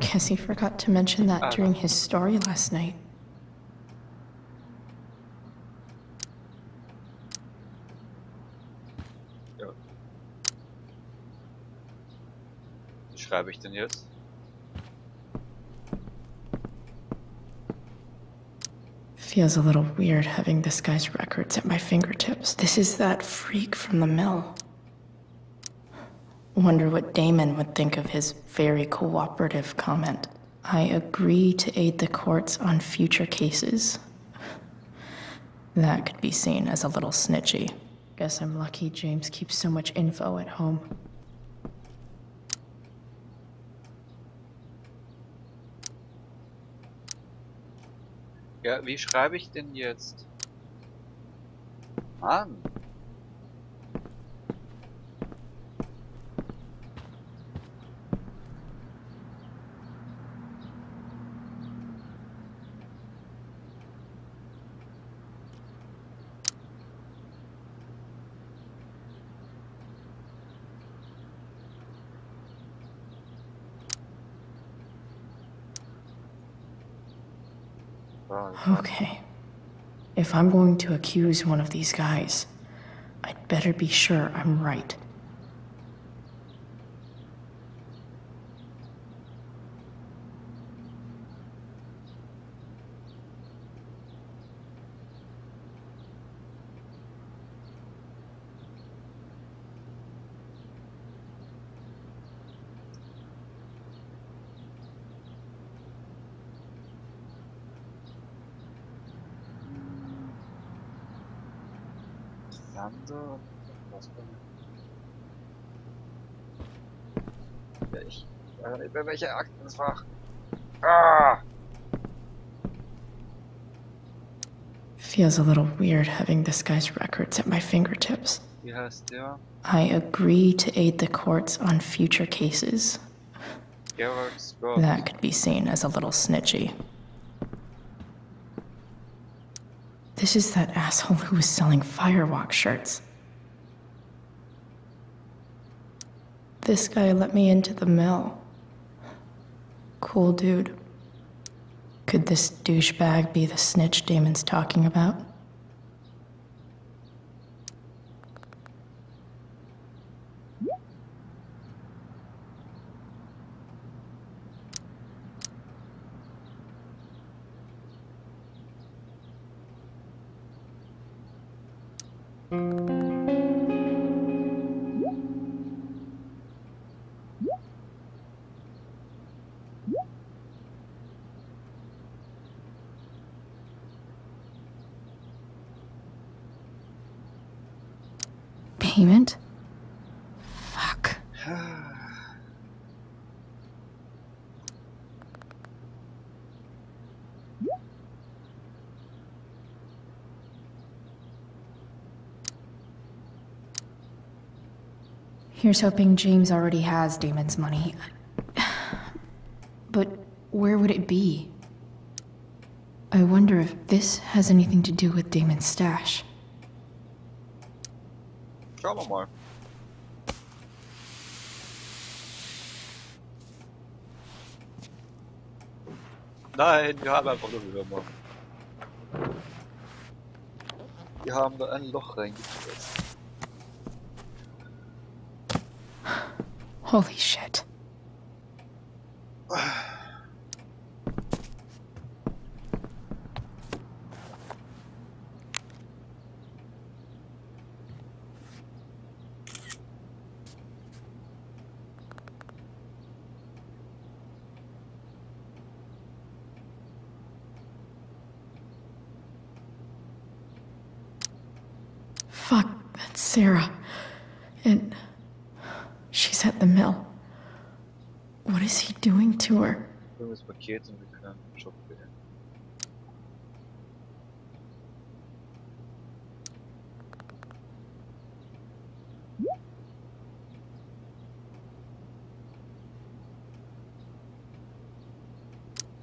Guess he forgot to mention that during his story last night. Ja. Wie schreibe ich denn jetzt? Feels a little weird having this guy's records at my fingertips. This is that freak from the mill. Wonder what Damon would think of his very cooperative comment. I agree to aid the courts on future cases. That could be seen as a little snitchy. Guess I'm lucky James keeps so much info at home. Ja, wie schreibe ich denn jetzt? Mann! Okay. If I'm going to accuse one of these guys, I'd better be sure I'm right. Sande. Was ja, ich weiß nicht mehr, welche Akten es war. Ah! Feels a little weird having this guy's records at my fingertips. Wie heißt der? I agree to aid the courts on future cases. Gerald Scott. That could be seen as a little snitchy. This is that asshole who was selling Firewalk shirts. This guy let me into the mill. Cool dude. Could this douchebag be the snitch Damon's talking about? Payment? Fuck. Here's hoping James already has Damon's money. But where would it be? I wonder if this has anything to do with Damon's stash. Schauen wir mal. Nein, wir haben einfach nur Würmer. Wir haben da ein Loch reingefressen. Holy shit. Fuck, that's Sarah. And she's at the mill. What is he doing to her? Irgendwas Paket und wir können einen Shop wählen.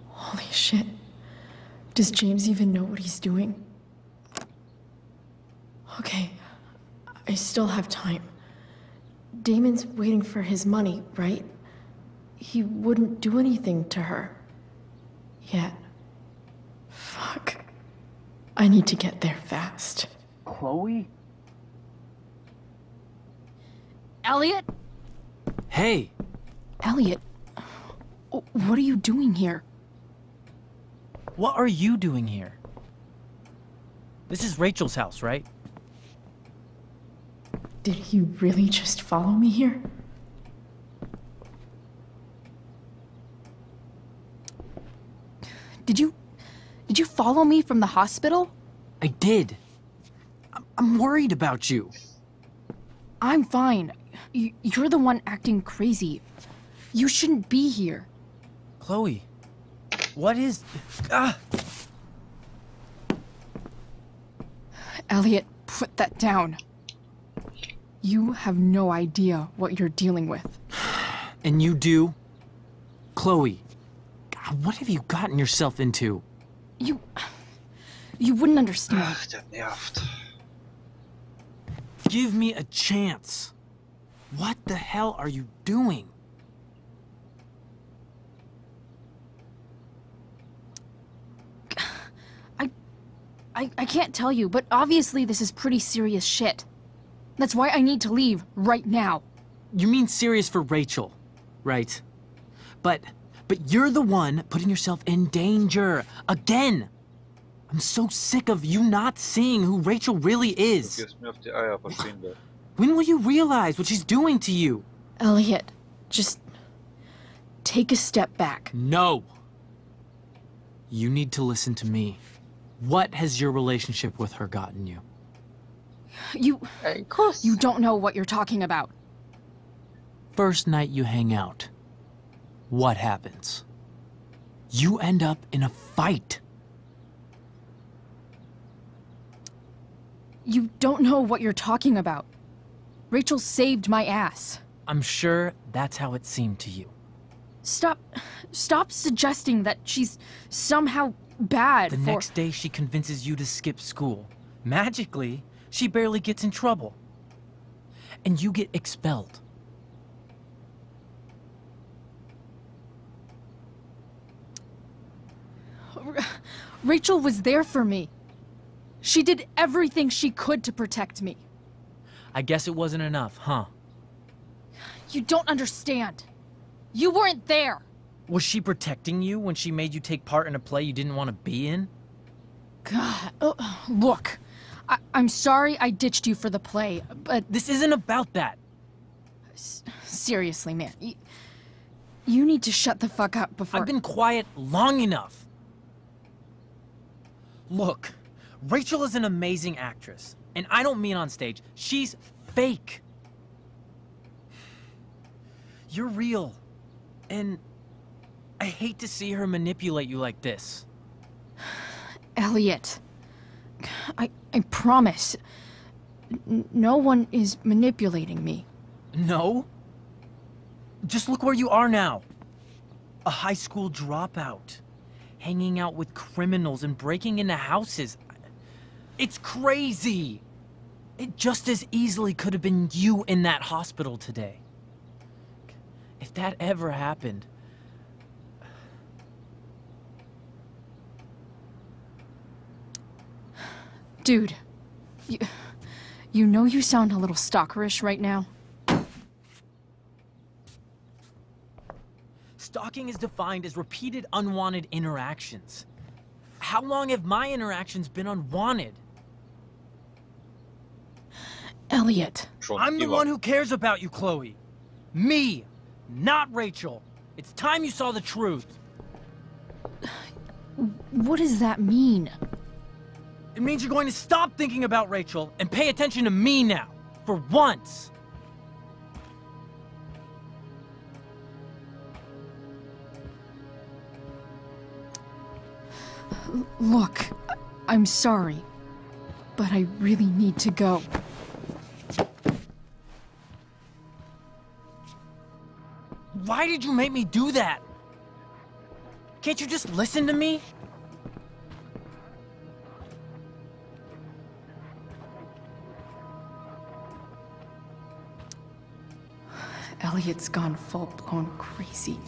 Holy shit. Does James even know what he's doing? Okay, I still have time. Damon's waiting for his money, right? He wouldn't do anything to her. Yet. Fuck. I need to get there fast. Chloe? Elliot? Hey! Elliot, what are you doing here? What are you doing here? This is Rachel's house, right? Did he really just follow me here? Did you follow me from the hospital? I did. I'm worried about you. I'm fine. You're the one acting crazy. You shouldn't be here. Chloe, what is... Ah! Elliot, put that down. You have no idea what you're dealing with. And you do? Chloe, God, what have you gotten yourself into? You wouldn't understand. Ach, der nervt. Give me a chance. What the hell are you doing? I can't tell you, but obviously this is pretty serious shit. That's why I need to leave right now. You mean serious for Rachel, right? But you're the one putting yourself in danger. Again! I'm so sick of you not seeing who Rachel really is. Du gehst mir auf die Eier, verschwinde. When will you realize what she's doing to you? Elliot, just take a step back. No! You need to listen to me. What has your relationship with her gotten you? You don't know what you're talking about. First night you hang out, what happens? You end up in a fight. You don't know what you're talking about. Rachel saved my ass. I'm sure that's how it seemed to you. Stop suggesting that she's somehow bad. The next day she convinces you to skip school. Magically, she barely gets in trouble. And you get expelled. Rachel was there for me. She did everything she could to protect me. I guess it wasn't enough, huh? You don't understand. You weren't there. Was she protecting you when she made you take part in a play you didn't want to be in? God, look. I'm sorry I ditched you for the play, but... This isn't about that. Seriously, man. You need to shut the fuck up before... I've been quiet long enough. Look, Rachel is an amazing actress. And I don't mean on stage. She's fake. You're real. And I hate to see her manipulate you like this. Elliot, I promise. No one is manipulating me. No? Just look where you are now. A high school dropout. Hanging out with criminals and breaking into houses. It's crazy! It just as easily could have been you in that hospital today. If that ever happened... Dude, you know you sound a little stalkerish right now. Stalking is defined as repeated unwanted interactions. How long have my interactions been unwanted? Elliot. I'm the one who cares about you, Chloe. Me, not Rachel. It's time you saw the truth. What does that mean? It means you're going to stop thinking about Rachel and pay attention to me now, for once. Look, I'm sorry, but I really need to go. Why did you make me do that? Can't you just listen to me? Elliot's gone full-blown crazy.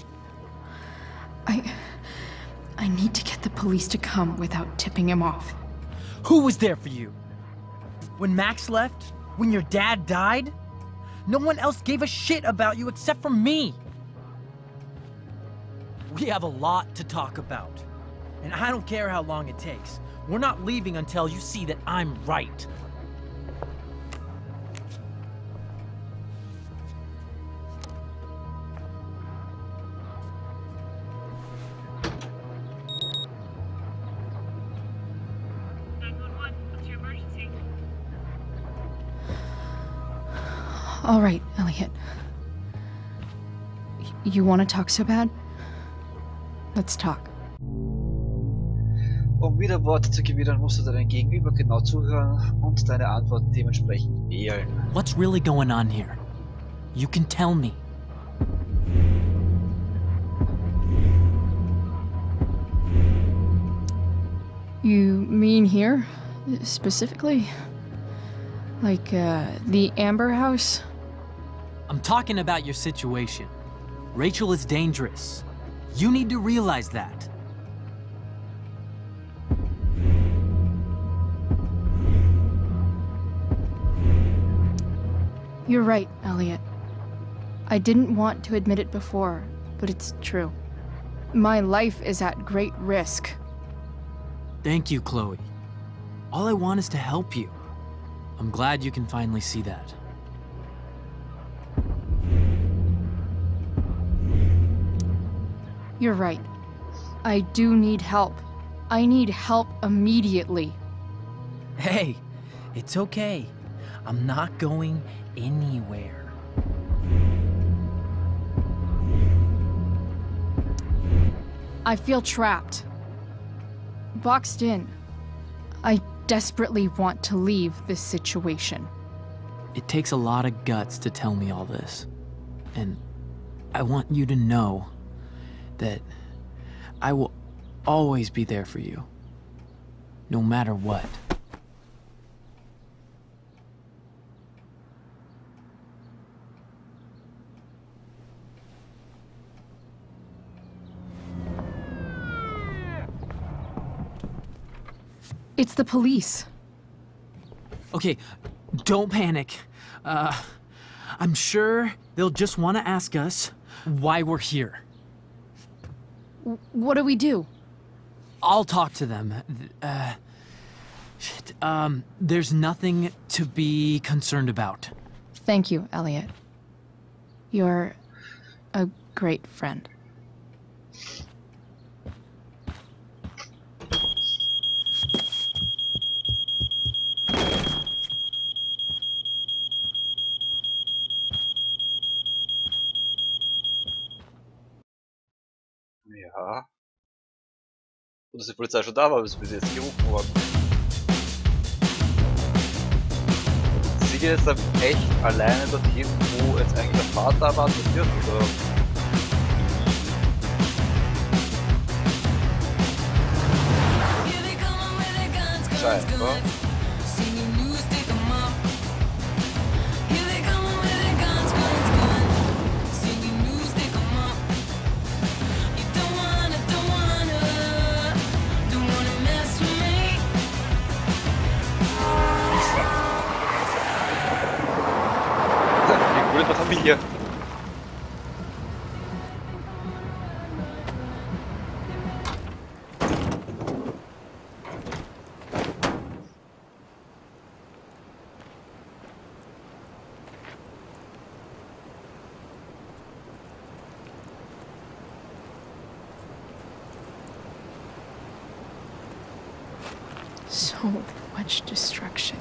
I need to get the police to come without tipping him off. Who was there for you? When Max left? When your dad died? No one else gave a shit about you except for me. We have a lot to talk about. And I don't care how long it takes. We're not leaving until you see that I'm right. All right, Elliot. You want to talk so bad? Let's talk. Um wieder Worte zu gewinnen, musst du deinem Gegenüber genau zuhören und deine Antwort dementsprechend wählen. What's really going on here? You can tell me. You mean here? Specifically? Like, the Amber House? I'm talking about your situation. Rachel is dangerous. You need to realize that. You're right, Elliot. I didn't want to admit it before, but it's true. My life is at great risk. Thank you, Chloe. All I want is to help you. I'm glad you can finally see that. You're right. I do need help. I need help immediately. Hey, it's okay. I'm not going anywhere. I feel trapped. Boxed in. I desperately want to leave this situation. It takes a lot of guts to tell me all this. And I want you to know that I will always be there for you. No matter what. It's the police. Okay, don't panic. I'm sure they'll just want to ask us why we're here. What do we do? I'll talk to them. There's nothing to be concerned about. Thank you, Elliot. You're a great friend. Ja. Und dass die Polizei schon da war, bis wir jetzt gerufen worden. Sie geht jetzt dann echt alleine dorthin, wo jetzt eigentlich der Vater erwartet wird, oder? Scheinbar. Was haben wir hier? So much destruction.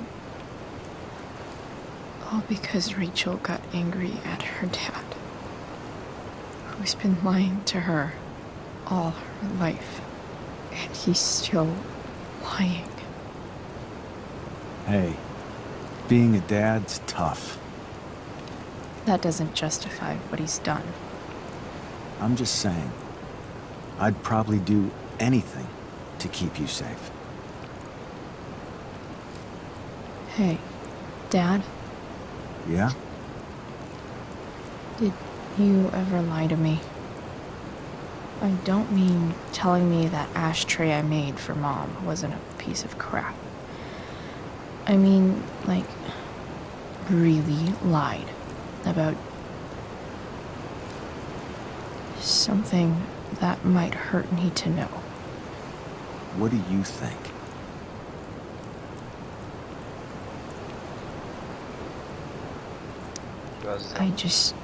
All because Rachel got angry at her dad, who's been lying to her all her life, and he's still lying. Hey, being a dad's tough. That doesn't justify what he's done. I'm just saying, I'd probably do anything to keep you safe. Hey, Dad? Yeah? Did you ever lie to me? I don't mean telling me that ashtray I made for Mom wasn't a piece of crap. I mean, like, really lied about something that might hurt me to know. What do you think? I just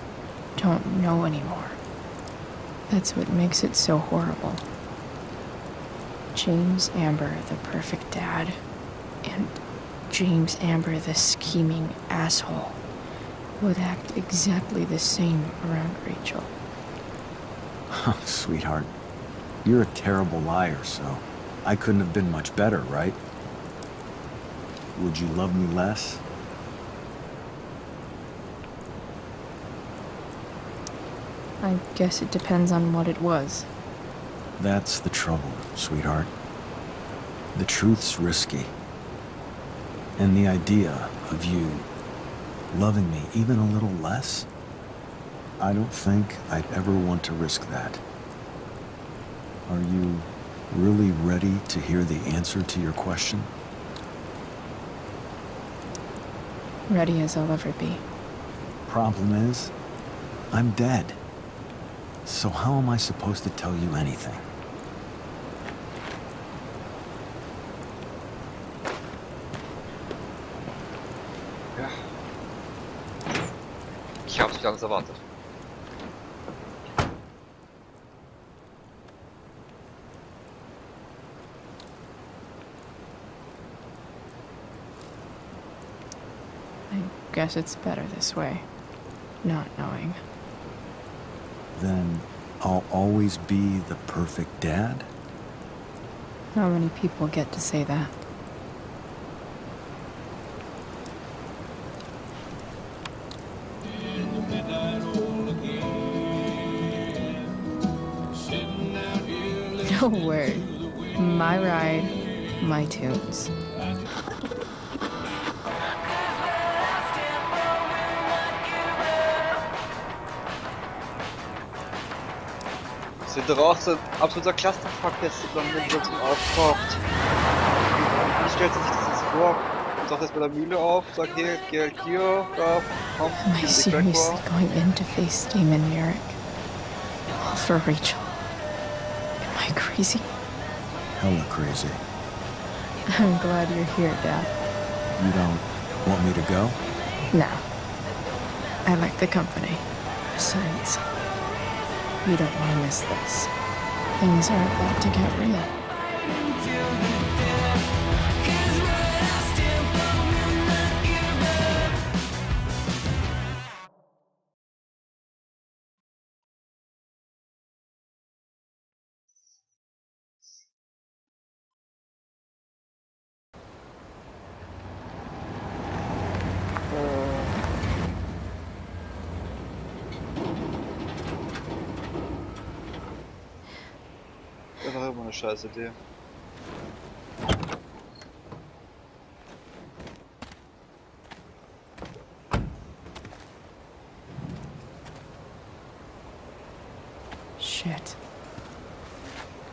don't know anymore. That's what makes it so horrible. James Amber, the perfect dad, and James Amber, the scheming asshole, would act exactly the same around Rachel. Sweetheart, you're a terrible liar, so I couldn't have been much better, right? Would you love me less? I guess it depends on what it was. That's the trouble, sweetheart. The truth's risky. And the idea of you loving me even a little less, I don't think I'd ever want to risk that. Are you really ready to hear the answer to your question? Ready as I'll ever be. problem is, I'm dead. So how am I supposed to tell you anything? Ja. Ich hab's nicht anders erwartet. I guess it's better this way, not knowing. Then I'll always be the perfect dad? How many people get to say that? No word. My ride, my tunes. Sind doch auch so ein absoluter Clusterfuck jetzt, wenn man so zum auftaucht. Wie stellt sich das jetzt vor? Taucht jetzt bei der Mühle auf, sagt hier, geh halt hier, da, komm, Am I seriously going in to face Damon Merrick? All for Rachel. Am I crazy? Hella crazy. I'm glad you're here, Dad. You don't want me to go? No. I like the company. Besides, you don't want to miss this. Things are about to get real. Das war immer eine scheiß Idee. Shit.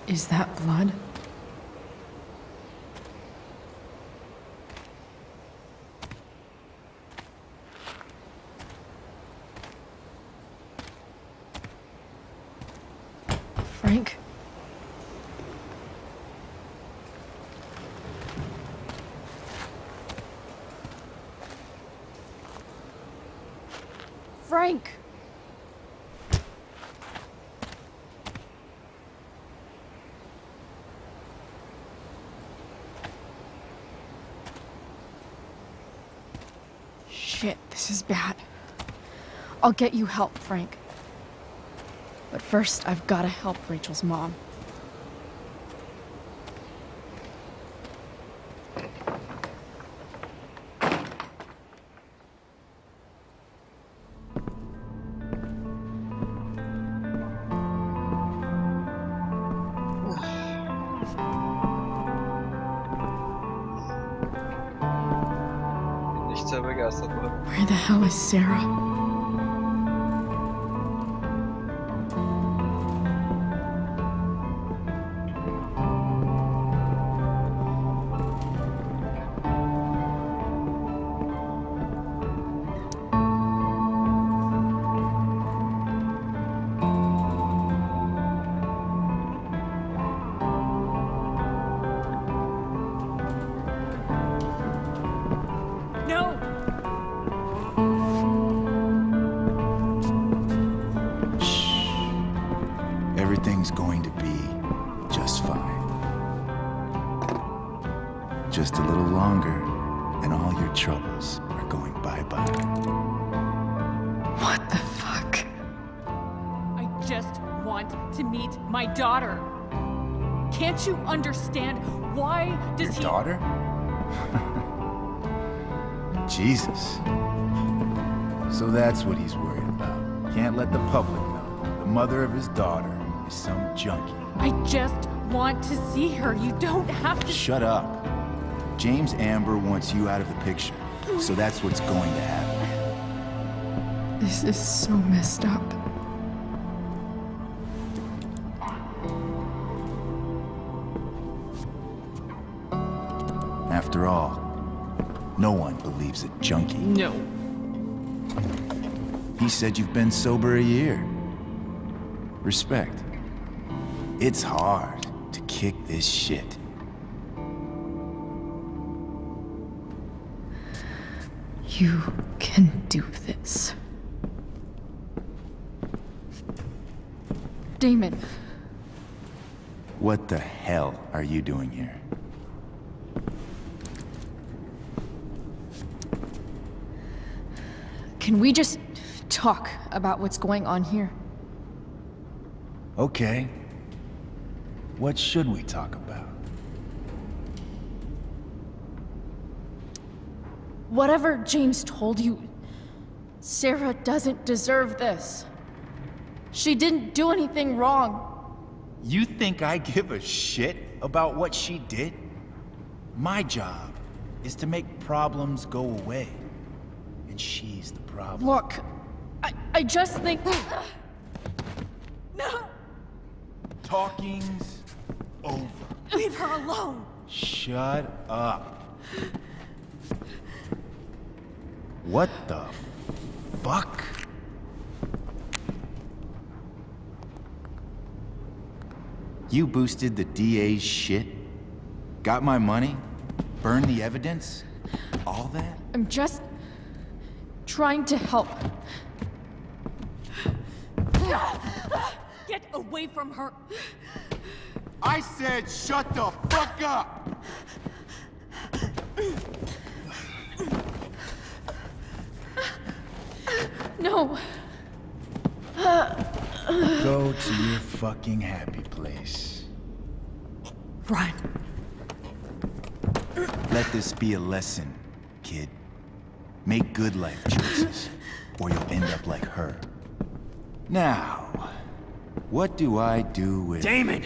Is that blood? Frank? Frank! Shit, this is bad. I'll get you help, Frank. But first, I've got to help Rachel's mom. Nicht sehr begeistert, oder? Where the hell is Sarah? No! Everything's going to be just fine. Just a little longer, and all your troubles are going bye-bye. What the fuck? I just want to meet my daughter. Can't you understand? Why does Your daughter? Jesus. So that's what he's worried about. Can't let the public know. The mother of his daughter is some junkie. I just want to see her. You don't have to. Shut up. James Amber wants you out of the picture. So that's what's going to happen. This is so messed up. After all, no one believes a junkie. No. He said you've been sober a year. Respect. It's hard to kick this shit. You can do this. Damon. What the hell are you doing here? Can we just talk about what's going on here? Okay. What should we talk about? Whatever James told you, Sarah doesn't deserve this. She didn't do anything wrong. You think I give a shit about what she did? My job is to make problems go away. And she's the problem. Look, I just think... No! Talking's over. Leave her alone! Shut up. What the fuck? You boosted the DA's shit? Got my money? Burned the evidence? All that? I'm just trying to help. Get away from her! I said shut the fuck up! No. Go to your fucking happy place. Run. Let this be a lesson, kid. Make good life choices, or you'll end up like her. Now, what do I do with... Damon!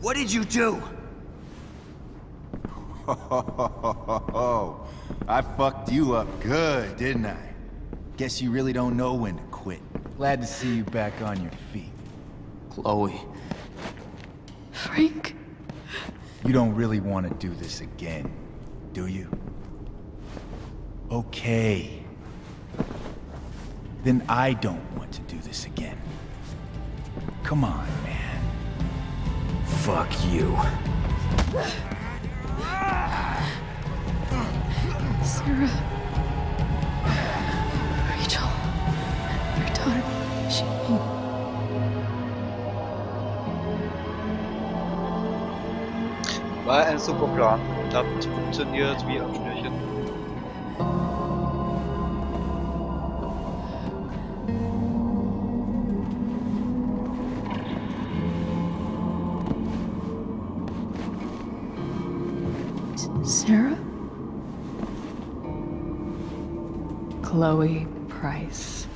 What did you do? I fucked you up good, didn't I? Guess you really don't know when to quit. Glad to see you back on your feet. Chloe. Frank. You don't really want to do this again, do you? Okay. Then I don't want to do this again. Come on, man. Fuck you. Sarah. Rachel. Your daughter. She... War ein super Plan. Hat funktioniert wie am Schnürchen. Sarah? Chloe Price.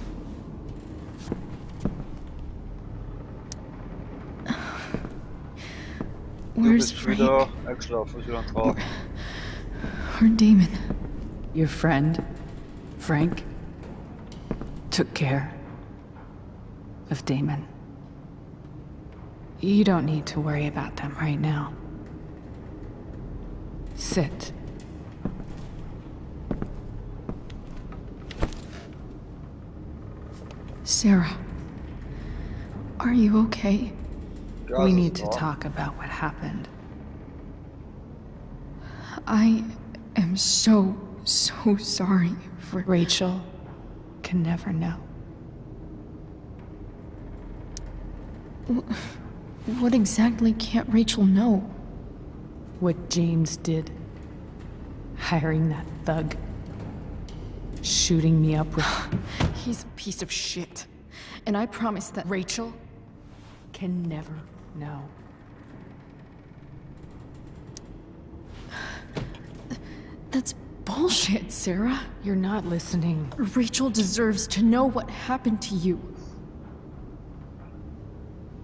Where's Frank? Or Damon? Your friend, Frank, took care of Damon. You don't need to worry about them right now. Sit. Sarah, are you okay? We need to talk about what happened. I am so sorry for... Rachel can never know. What exactly can't Rachel know? What James did. Hiring that thug. Shooting me up with... He's a piece of shit. And I promise that... Rachel can never know. That's bullshit, Sarah. You're not listening. Rachel deserves to know what happened to you.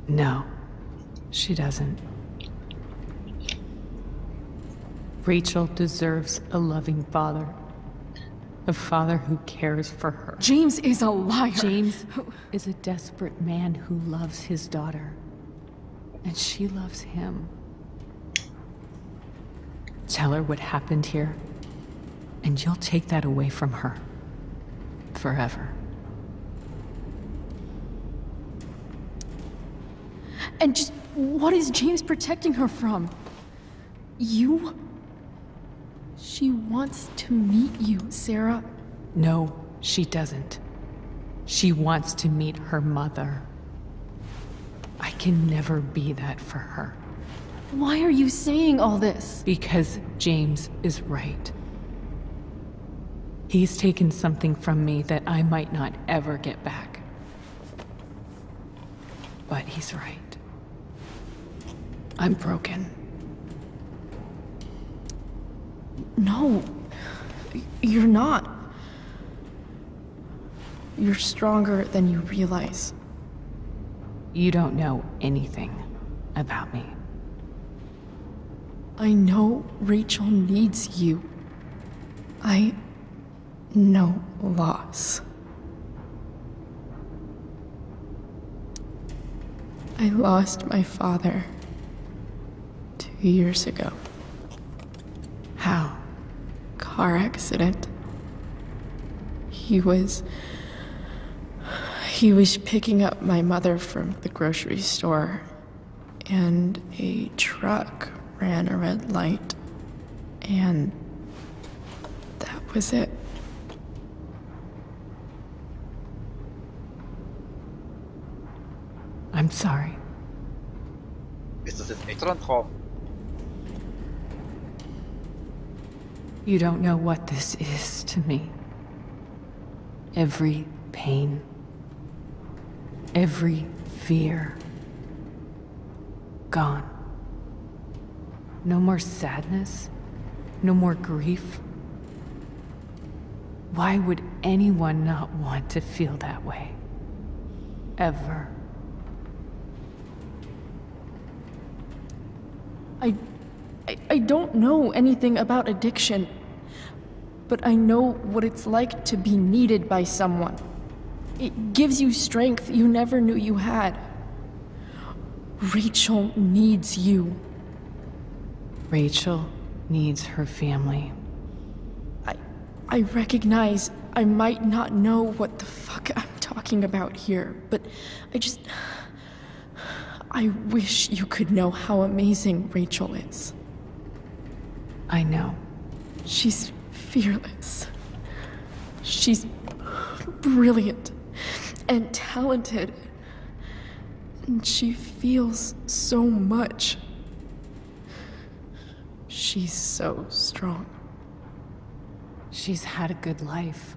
No, she doesn't. Rachel deserves a loving father. A father who cares for her. James is a liar. James is a desperate man who loves his daughter. And she loves him. Tell her what happened here, and you'll take that away from her. forever. And just what is James protecting her from? You? She wants to meet you, Sarah. No, she doesn't. She wants to meet her mother. I can never be that for her. Why are you saying all this? Because James is right. He's taken something from me that I might not ever get back. But he's right. I'm broken. No, you're not. You're stronger than you realize. You don't know anything about me. I know Rachel needs you. I know loss. I lost my father 2 years ago. How? Car accident. He was picking up my mother from the grocery store, and a truck ran a red light, and that was it. I'm sorry. Ist das jetzt echt oder ein Traum? You don't know what this is to me. Every pain, every fear, gone. No more sadness, no more grief. Why would anyone not want to feel that way? Ever. I don't know anything about addiction, but I know what it's like to be needed by someone. It gives you strength you never knew you had. Rachel needs you. Rachel needs her family. I recognize I might not know what the fuck I'm talking about here, but I wish you could know how amazing Rachel is. I know. She's fearless. She's brilliant and talented. And she feels so much. She's so strong. She's had a good life.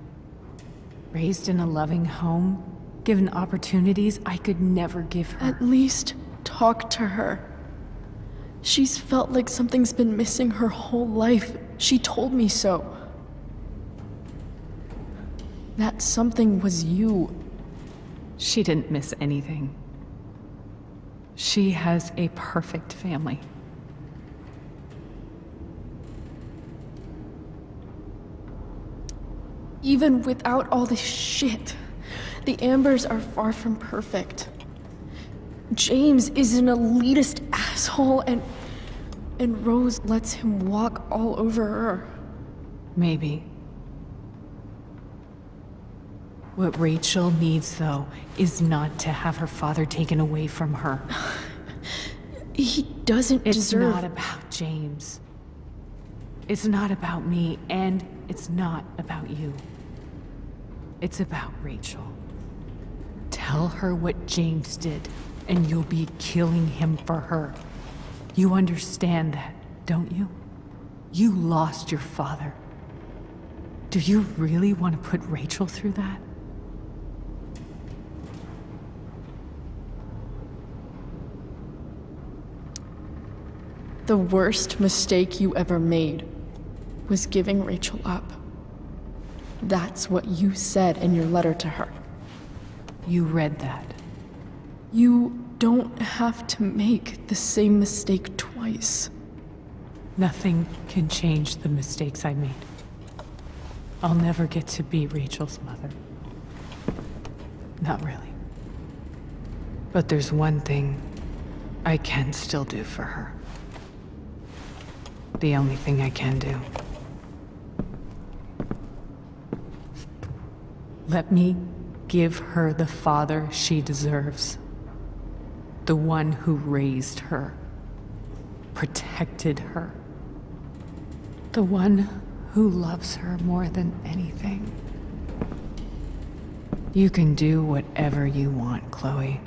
Raised in a loving home, given opportunities I could never give her. At least talk to her. She's felt like something's been missing her whole life. She told me so. That something was you. She didn't miss anything. She has a perfect family. Even without all this shit, the Ambers are far from perfect. James is an elitist asshole, and Rose lets him walk all over her. Maybe. What Rachel needs, though, is not to have her father taken away from her. He doesn't deserve... It's not about James. It's not about me, and it's not about you. It's about Rachel. Tell her what James did, and you'll be killing him for her. You understand that, don't you? You lost your father. Do you really want to put Rachel through that? The worst mistake you ever made was giving Rachel up. That's what you said in your letter to her. You read that. You don't have to make the same mistake twice. Nothing can change the mistakes I made. I'll never get to be Rachel's mother. Not really. But there's one thing I can still do for her. The only thing I can do. Let me give her the father she deserves. The one who raised her, protected her. The one who loves her more than anything. You can do whatever you want, Chloe.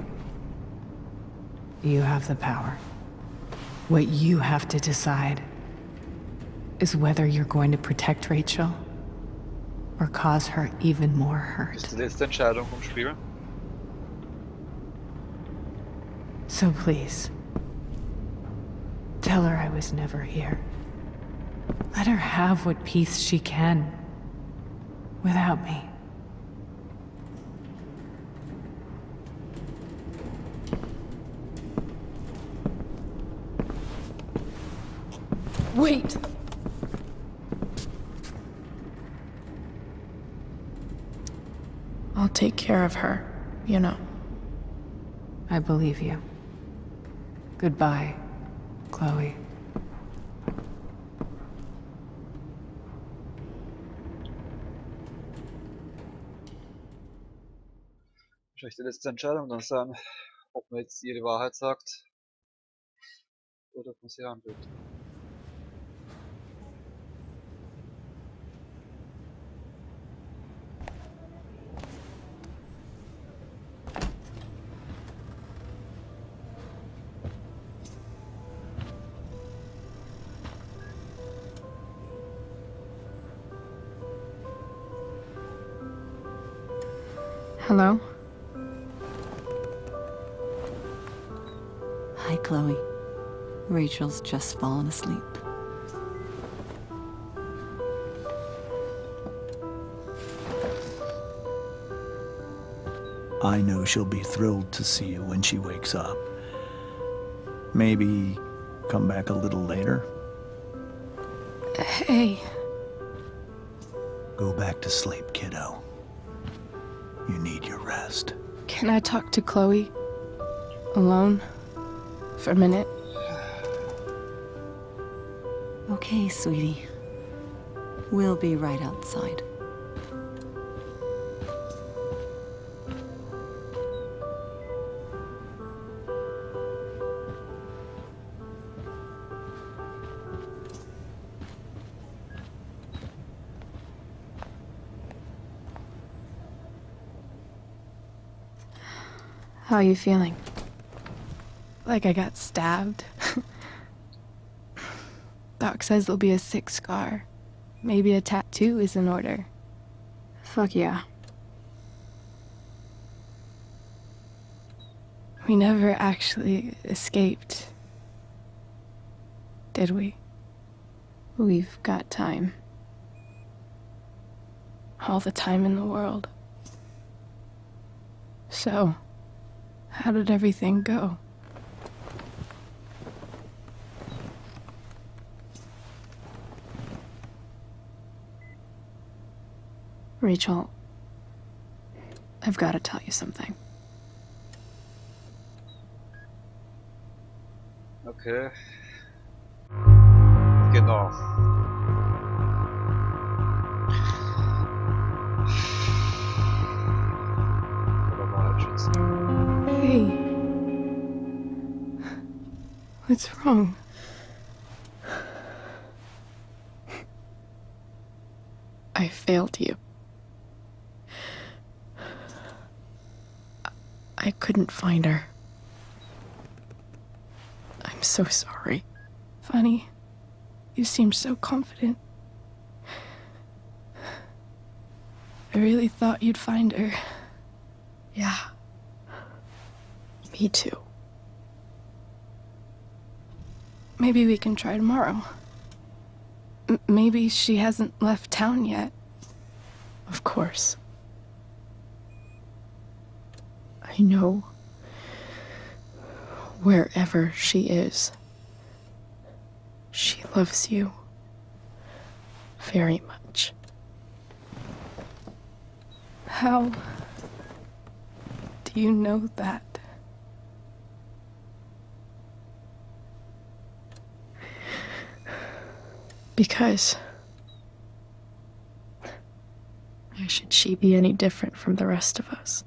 You have the power. What you have to decide is whether you're going to protect Rachel or cause her even more hurt. Das ist die letzte Entscheidung vom Spiel. So please, tell her I was never here. Let her have what peace she can without me. Wait! I'll take care of her, you know. I believe you. Goodbye, Chloe. Wahrscheinlich die letzte Entscheidung dann sein, ob man jetzt ihr die Wahrheit sagt oder ob man sie handelt. Hello? Hi, Chloe. Rachel's just fallen asleep. I know she'll be thrilled to see you when she wakes up. Maybe come back a little later? Hey. Go back to sleep, kiddo. You need your rest. Can I talk to Chloe? Alone? For a minute? Okay, sweetie. We'll be right outside. How are you feeling? Like I got stabbed? Doc says there'll be a sick scar. Maybe a tattoo is in order. Fuck yeah. We never actually escaped, did we? We've got time. All the time in the world. So, how did everything go? Rachel, I've got to tell you something. Okay. Genau. Oder Wahrheit schützen. Hey. What's wrong? I failed you. I couldn't find her. I'm so sorry. Funny. You seem so confident. I really thought you'd find her. Yeah. Me too. Maybe we can try tomorrow. Maybe she hasn't left town yet. Of course. I know wherever she is, she loves you very much. How do you know that? Because I should could she be any different from the rest of us?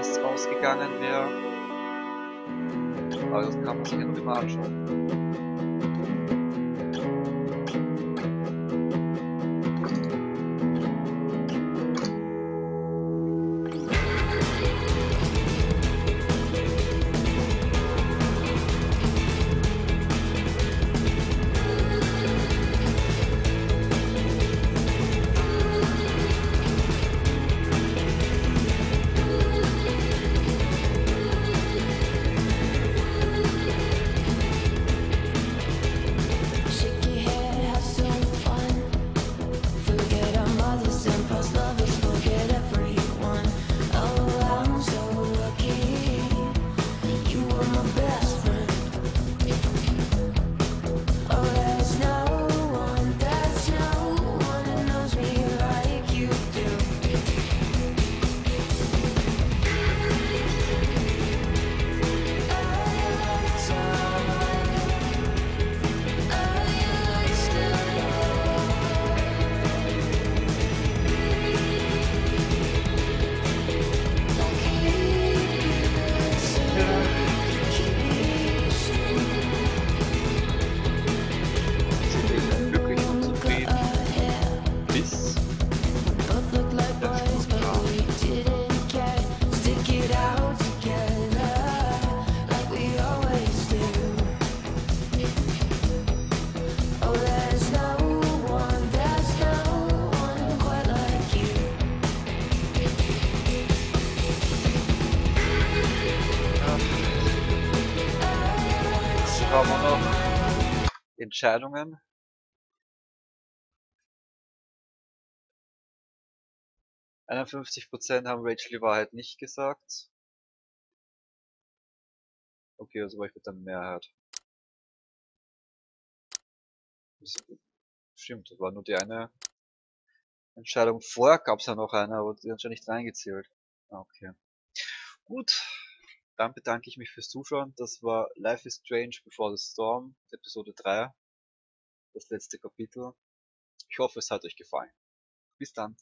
anders ausgegangen wäre. Aber das kann man sich ja noch immer anschauen. haben wir noch Entscheidungen. %51 haben Rachel die Wahrheit nicht gesagt. Okay, also war ich mit der Mehrheit. Stimmt, das war nur die eine Entscheidung. Vorher gab es ja noch eine, aber die hat schon nicht reingezählt. Okay. Gut, dann bedanke ich mich fürs Zuschauen. Das war Life is Strange Before the Storm, Episode 3. Das letzte Kapitel. Ich hoffe, es hat euch gefallen. Bis dann.